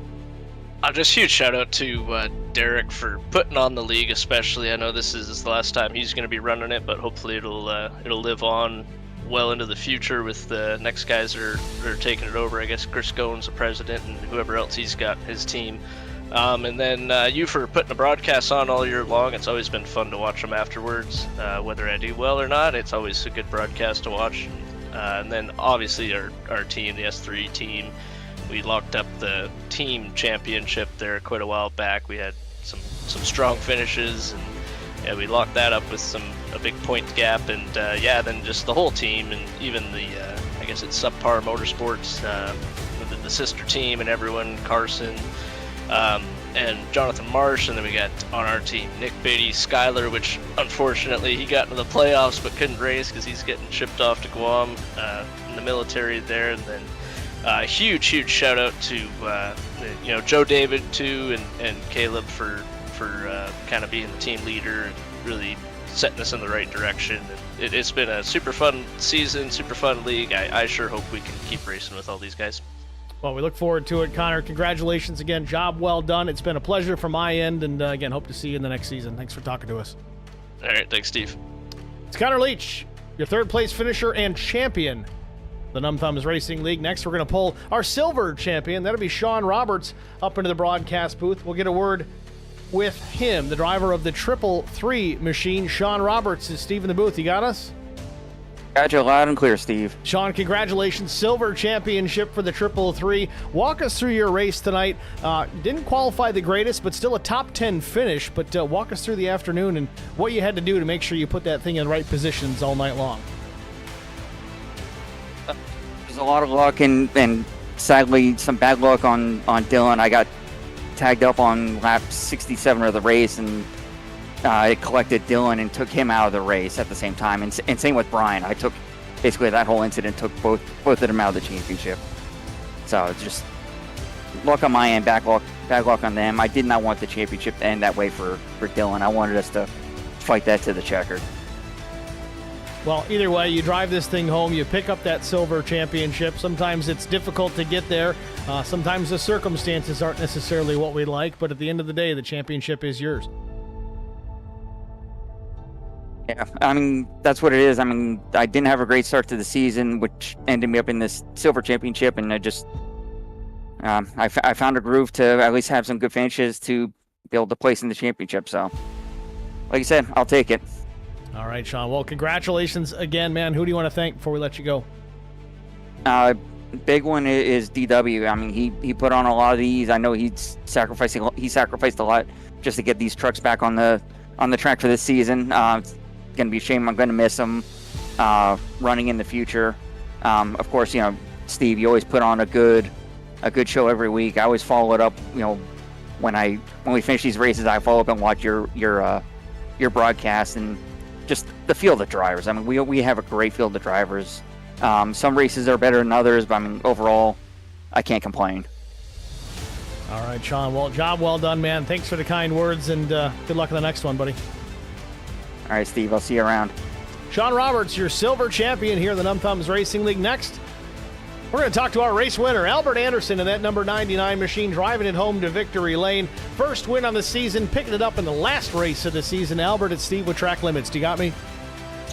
Just huge shout out to Derek for putting on the league, especially. I know this is the last time he's going to be running it, but hopefully it'll live on well into the future with the next guys that are taking it over. I guess Chris Goins, the president, and whoever else he's got his team. And then you for putting the broadcast on all year long. It's always been fun to watch them afterwards. Whether I do well or not, it's always a good broadcast to watch. And then obviously our team, the S3 team, we locked up the team championship there quite a while back. We had some strong finishes, and yeah, we locked that up with a big point gap. And yeah, then just the whole team, and even the I guess it's Subpar Motorsports, the sister team, and everyone, Carson. And Jonathan Marsh, and then we got on our team Nick Beatty, Skyler, which unfortunately he got into the playoffs but couldn't race because he's getting shipped off to Guam in the military there. And then huge shout out to Joe David too, and Caleb for kind of being the team leader and really setting us in the right direction. And it's been a super fun season, super fun league. I sure hope we can keep racing with all these guys. Well, we look forward to it, Connor. Congratulations again. Job well done. It's been a pleasure from my end, and again, hope to see you in the next season. Thanks for talking to us. All right, thanks, Steve. It's Connor Leach, your third-place finisher and champion of the Numb Thumbs Racing League. Next, we're going to pull our silver champion. That'll be Sean Roberts up into the broadcast booth. We'll get a word with him, the driver of the 333 machine. Sean Roberts is Steve in the booth. You got us? Got you loud and clear, Steve. Sean, congratulations. Silver championship for the 333. Walk us through your race tonight. Didn't qualify the greatest, but still a top 10 finish. But walk us through the afternoon and what you had to do to make sure you put that thing in the right positions all night long. There's a lot of luck and sadly some bad luck on Dylan. I got tagged up on lap 67 of the race, and it collected Dylan and took him out of the race at the same time. And same with Brian. I took basically that whole incident took both of them out of the championship. So it's just luck on my end, bad luck on them. I did not want the championship to end that way for Dylan. I wanted us to fight that to the checkered. Well, either way, you drive this thing home, you pick up that silver championship. Sometimes it's difficult to get there. Sometimes the circumstances aren't necessarily what we like, but at the end of the day, the championship is yours. Yeah, I mean, that's what it is. I mean, I didn't have a great start to the season, which ended me up in this silver championship, and I just, I found a groove to at least have some good finishes to be able to place in the championship. So, like you said, I'll take it. All right, Sean. Well, congratulations again, man. Who do you want to thank before we let you go? Big one is DW. I mean, he put on a lot of these. I know he sacrificed a lot just to get these trucks back on the track for this season. It's gonna be a shame. I'm gonna miss him running in the future. Of course, you know, Steve, you always put on a good show every week. I always follow it up. You know, when we finish these races, I follow up and watch your broadcast, and just the field of drivers. I mean, we have a great field of drivers. Some races are better than others, but I mean, overall, I can't complain. All right, Sean. Well, job well done, man. Thanks for the kind words, and good luck in the next one, buddy. All right, Steve. I'll see you around. Sean Roberts, your silver champion here in the Num Thumbs Racing League. Next, we're going to talk to our race winner, Albert Anderson, in that number 99 machine, driving it home to victory lane. First win on the season, picking it up in the last race of the season. Albert, it's Steve with Track Limits. Do you got me?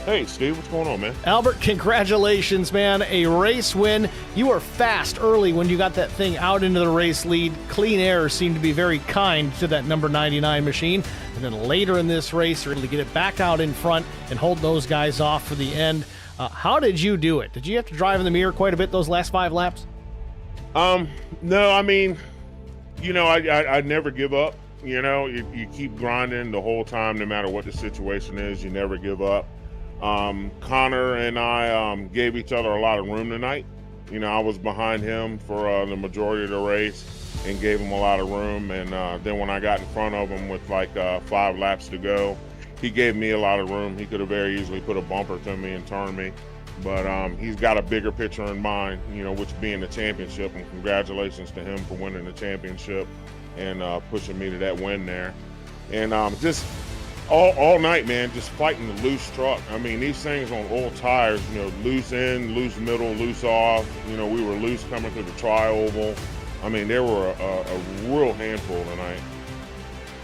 Hey, Steve, what's going on, man? Albert, congratulations, man. A race win. You were fast early when you got that thing out into the race lead. Clean Air seemed to be very kind to that number 99 machine. And then later in this race, you're able to get it back out in front and hold those guys off for the end. How did you do it? Did you have to drive in the mirror quite a bit those last 5 laps? No, I mean, you know, I never give up. You know, you keep grinding the whole time, no matter what the situation is. You never give up. Connor and I gave each other a lot of room tonight. You know, I was behind him for the majority of the race and gave him a lot of room. And then when I got in front of him with like 5 laps to go, he gave me a lot of room. He could have very easily put a bumper to me and turned me. But he's got a bigger picture in mind, you know, which being the championship. And congratulations to him for winning the championship and pushing me to that win there. And just all night, man, just fighting the loose truck. I mean, these things on old tires, you know, loose in, loose middle, loose off. You know, we were loose coming through the tri-oval. I mean, there were a real handful tonight.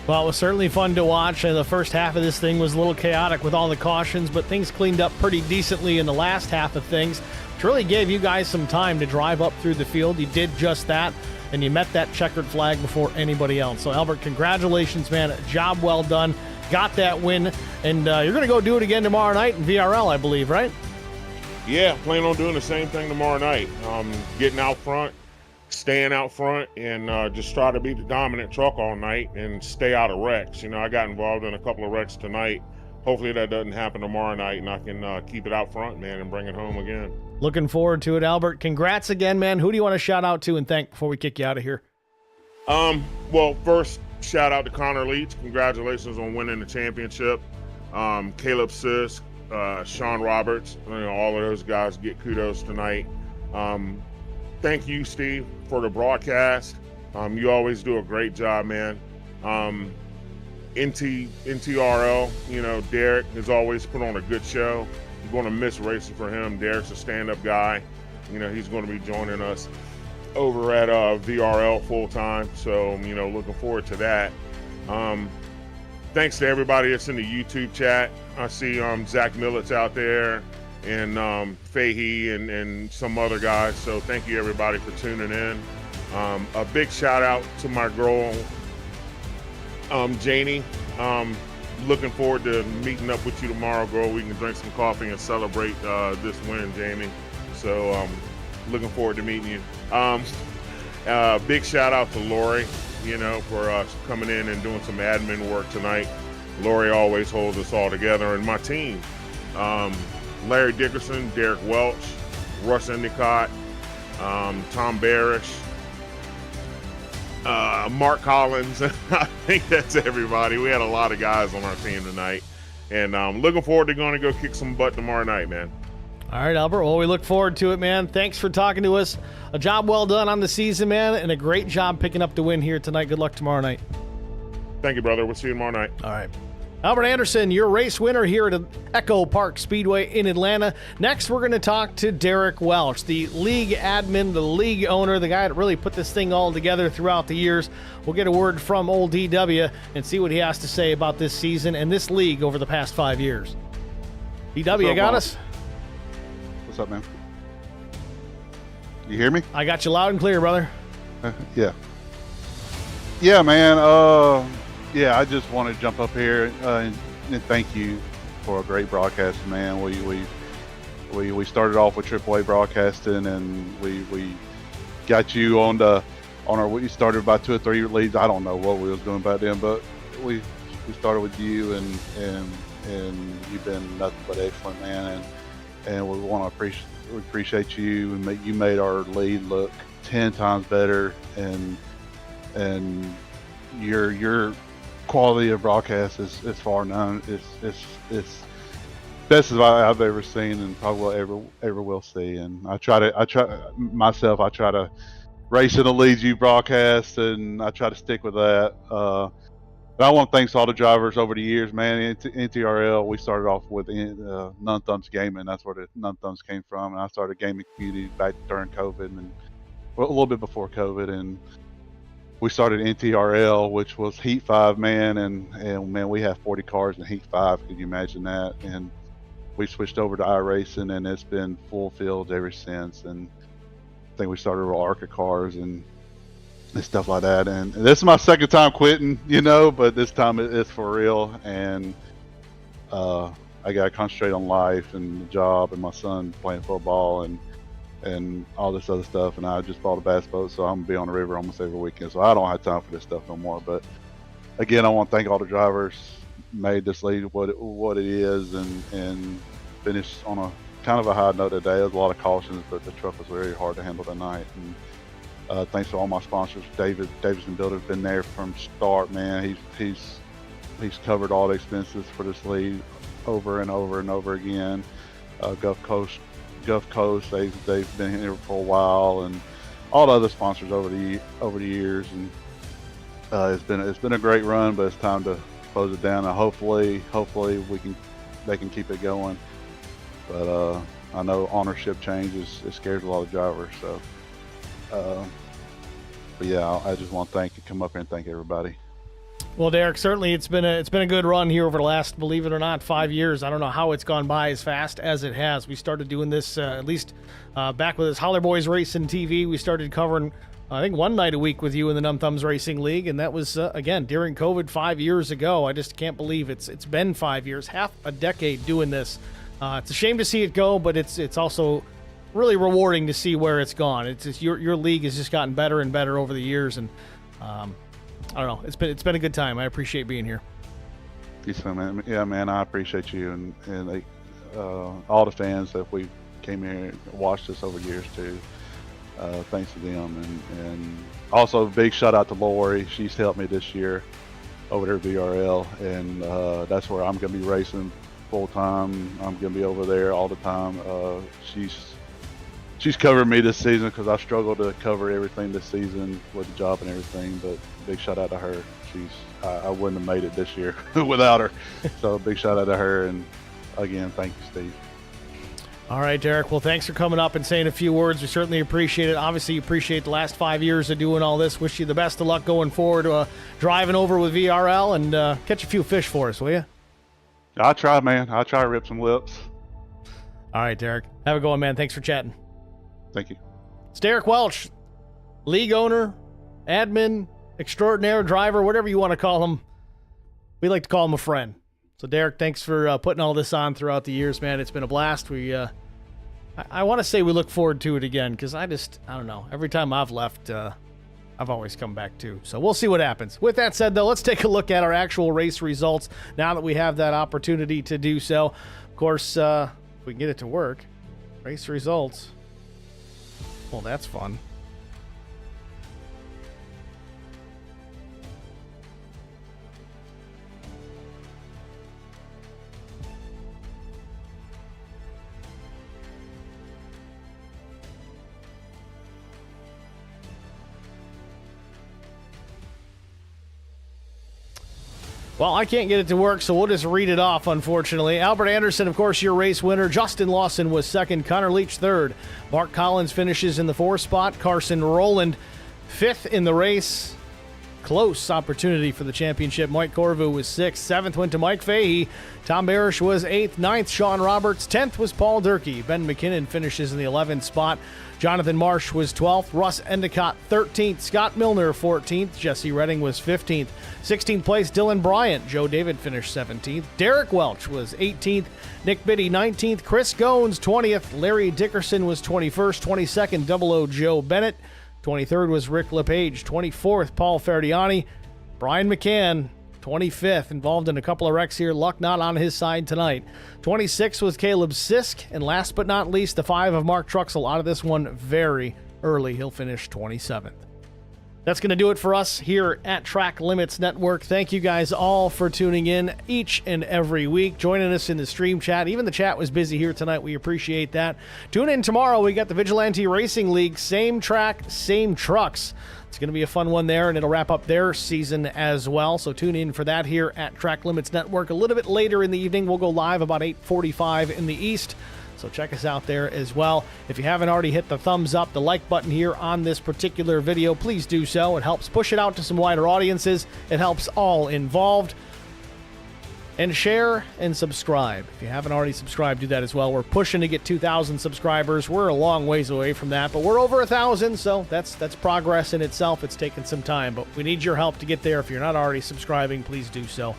Well, it was certainly fun to watch. The first half of this thing was a little chaotic with all the cautions, but things cleaned up pretty decently in the last half of things, which really gave you guys some time to drive up through the field. You did just that, and you met that checkered flag before anybody else. So, Albert, congratulations, man. Job well done. Got that win, and you're going to go do it again tomorrow night in VRL, I believe, right? Yeah, plan on doing the same thing tomorrow night. Getting out front, staying out front, and just try to be the dominant truck all night and stay out of wrecks. You know, I got involved in a couple of wrecks tonight. Hopefully that doesn't happen tomorrow night, and I can keep it out front, man, and bring it home again. Looking forward to it, Albert. Congrats again, man. Who do you want to shout out to and thank before we kick you out of here? Well, first, shout out to Connor Leach. Congratulations on winning the championship. Caleb Sisk, Sean Roberts, you know, all of those guys get kudos tonight. Thank you, Steve, for the broadcast. You always do a great job, man. NTRL, you know, Derek has always put on a good show. I'm going to miss racing for him. Derek's a stand-up guy. You know, he's going to be joining us over at VRL full-time. So, you know, looking forward to that. Thanks to everybody that's in the YouTube chat. I see Zach Millets out there and Fahey and some other guys. So thank you, everybody, for tuning in. A big shout-out to my girl, Janie. Looking forward to meeting up with you tomorrow, girl. We can drink some coffee and celebrate this win, Jamie. So looking forward to meeting you. Big shout out to Lori, you know, for coming in and doing some admin work tonight. Lori always holds us all together. And my team, Larry Dickerson, Derek Welch, Russ Endicott, Tom Barish, Mark Collins. I think that's everybody. We had a lot of guys on our team tonight, and looking forward to going to go kick some butt tomorrow night, man. All right, Albert. Well, we look forward to it, man. Thanks for talking to us. A job well done on the season, man, and a great job picking up the win here tonight. Good luck tomorrow night. Thank you, brother. We'll see you tomorrow night. All right. Albert Anderson, your race winner here at EchoPark Speedway in Atlanta. Next, we're going to talk to Derek Welch, the league admin, the league owner, the guy that really put this thing all together throughout the years. We'll get a word from old DW and see what he has to say about this season and this league over the past 5 years. DW, you got us? What's up, man? You hear me? I got you loud and clear, brother. Yeah. Yeah, man. Yeah, I just want to jump up here and thank you for a great broadcast, man. We started off with AAA broadcasting, and we got you on our. We started about 2 or 3 leads. I don't know what we was doing back then, but we started with you, and you've been nothing but excellent, man. And we want to appreciate you, and you made our lead look 10 times better, and your quality of broadcast is far known. It's best as I've ever seen, and probably ever will see. And I try to race in the leads you broadcast, and I try to stick with that. But I want to thank all the drivers over the years, man. NTRL, we started off with None Thumbs Gaming. That's where the None Thumbs came from. And I started gaming community back during COVID, and a little bit before COVID, and we started NTRL, which was Heat 5, man, and man, we have 40 cars in Heat 5. Could you imagine that? And we switched over to iRacing, and it's been full field ever since. And I think we started with ARCA cars and stuff like that. And this is my second time quitting, but this time it's for real. And I got to concentrate on life and the job and my son playing football and all this other stuff. And I just bought a bass boat, so I'm gonna be on the river almost every weekend, so I don't have time for this stuff no more. But again, I want to thank all the drivers, made this league what it is, and finished on a kind of a high note today. There was a lot of cautions, but the truck was very hard to handle tonight. And thanks to all my sponsors. Davidson Builder's been there from start, man. He's covered all the expenses for this league over and over and over again. Gulf Coast, they've been here for a while, and all the other sponsors over the years, and it's been a great run, but it's time to close it down, and hopefully they can keep it going. But I know ownership changes, it scares a lot of drivers, so but yeah, I just want to come up here and thank everybody. Well, Derek, certainly it's been a good run here over the last, believe it or not, 5 years. I don't know how it's gone by as fast as it has. We started doing this at least back with this Holler Boys Racing TV. We started covering, I think, one night a week with you in the Numb Thumbs Racing League, and that was again during COVID 5 years ago. I just can't believe it's been 5 years, half a decade doing this. It's a shame to see it go, but it's also really rewarding to see where it's gone. It's just, your league has just gotten better and better over the years, and I don't know. It's been a good time. I appreciate being here. Yes, man. Yeah, man. I appreciate you and all the fans that we came here and watched us over the years too. Thanks to them, and also a big shout out to Lori. She's helped me this year over there at VRL, and that's where I'm going to be racing full time. I'm going to be over there all the time. She's covered me this season because I struggled to cover everything this season with the job and everything. But big shout out to her. I wouldn't have made it this year without her. So big shout out to her. And again, thank you, Steve. All right, Derek. Well, thanks for coming up and saying a few words. We certainly appreciate it. Obviously, appreciate the last 5 years of doing all this. Wish you the best of luck going forward, driving over with VRL, and catch a few fish for us, will you? I'll try, man. I'll try to rip some lips. All right, Derek. Have a good one, man. Thanks for chatting. Thank you. It's Derek Welch, league owner, admin, extraordinaire driver, whatever you want to call him. We like to call him a friend. So, Derek, thanks for putting all this on throughout the years, man. It's been a blast. I want to say we look forward to it again because I don't know. Every time I've left, I've always come back too. So we'll see what happens. With that said, though, let's take a look at our actual race results now that we have that opportunity to do so. Of course, if we can get it to work, race results. Well, that's fun. Well, I can't get it to work, so we'll just read it off, unfortunately. Albert Anderson, of course, your race winner. Justin Lawson was second. Connor Leach, third. Mark Collins finishes in the fourth spot. Carson Rowland, fifth in the race. Close opportunity for the championship. Mike Corvu was sixth. Seventh went to Mike Fahey. Tom Barish was eighth. Ninth, Sean Roberts. 10th was Paul Durkee. Ben McKinnon finishes in the 11th spot. Jonathan Marsh was 12th. Russ Endicott, 13th. Scott Milner, 14th. Jesse Redding was 15th. 16th place, Dylan Bryant. Joe David finished 17th. Derek Welch was 18th. Nick Biddy, 19th. Chris Goins, 20th. Larry Dickerson was 21st. 22nd, 00 Joe Bennett. 23rd was Rick LePage. 24th, Paul Ferdiani. Brian McCann, 25th, involved in a couple of wrecks here. Luck not on his side tonight. 26th was Caleb Sisk. And last but not least, the 5 of Mark Truxell out of this one very early. He'll finish 27th. That's going to do it for us here at Track Limits Network. Thank you guys all for tuning in each and every week, joining us in the stream chat. Even the chat was busy here tonight. We appreciate that. Tune in tomorrow. We got the Vigilante Racing League. Same track, same trucks. It's going to be a fun one there, and it'll wrap up their season as well. So tune in for that here at Track Limits Network. A little bit later in the evening, we'll go live about 8:45 in the East. So check us out there as well. If you haven't already hit the thumbs up, the like button here on this particular video, please do so. It helps push it out to some wider audiences. It helps all involved. And share and subscribe. If you haven't already subscribed, do that as well. We're pushing to get 2,000 subscribers. We're a long ways away from that, but we're over 1,000, so that's progress in itself. It's taken some time, but we need your help to get there. If you're not already subscribing, please do so.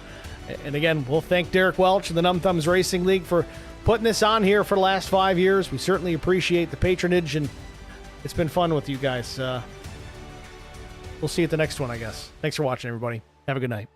And again, we'll thank Derek Welch and the Numb Thumbs Racing League for putting this on here for the last 5 years. We certainly appreciate the patronage, and it's been fun with you guys. We'll see you at the next one, I guess. Thanks for watching, everybody. Have a good night.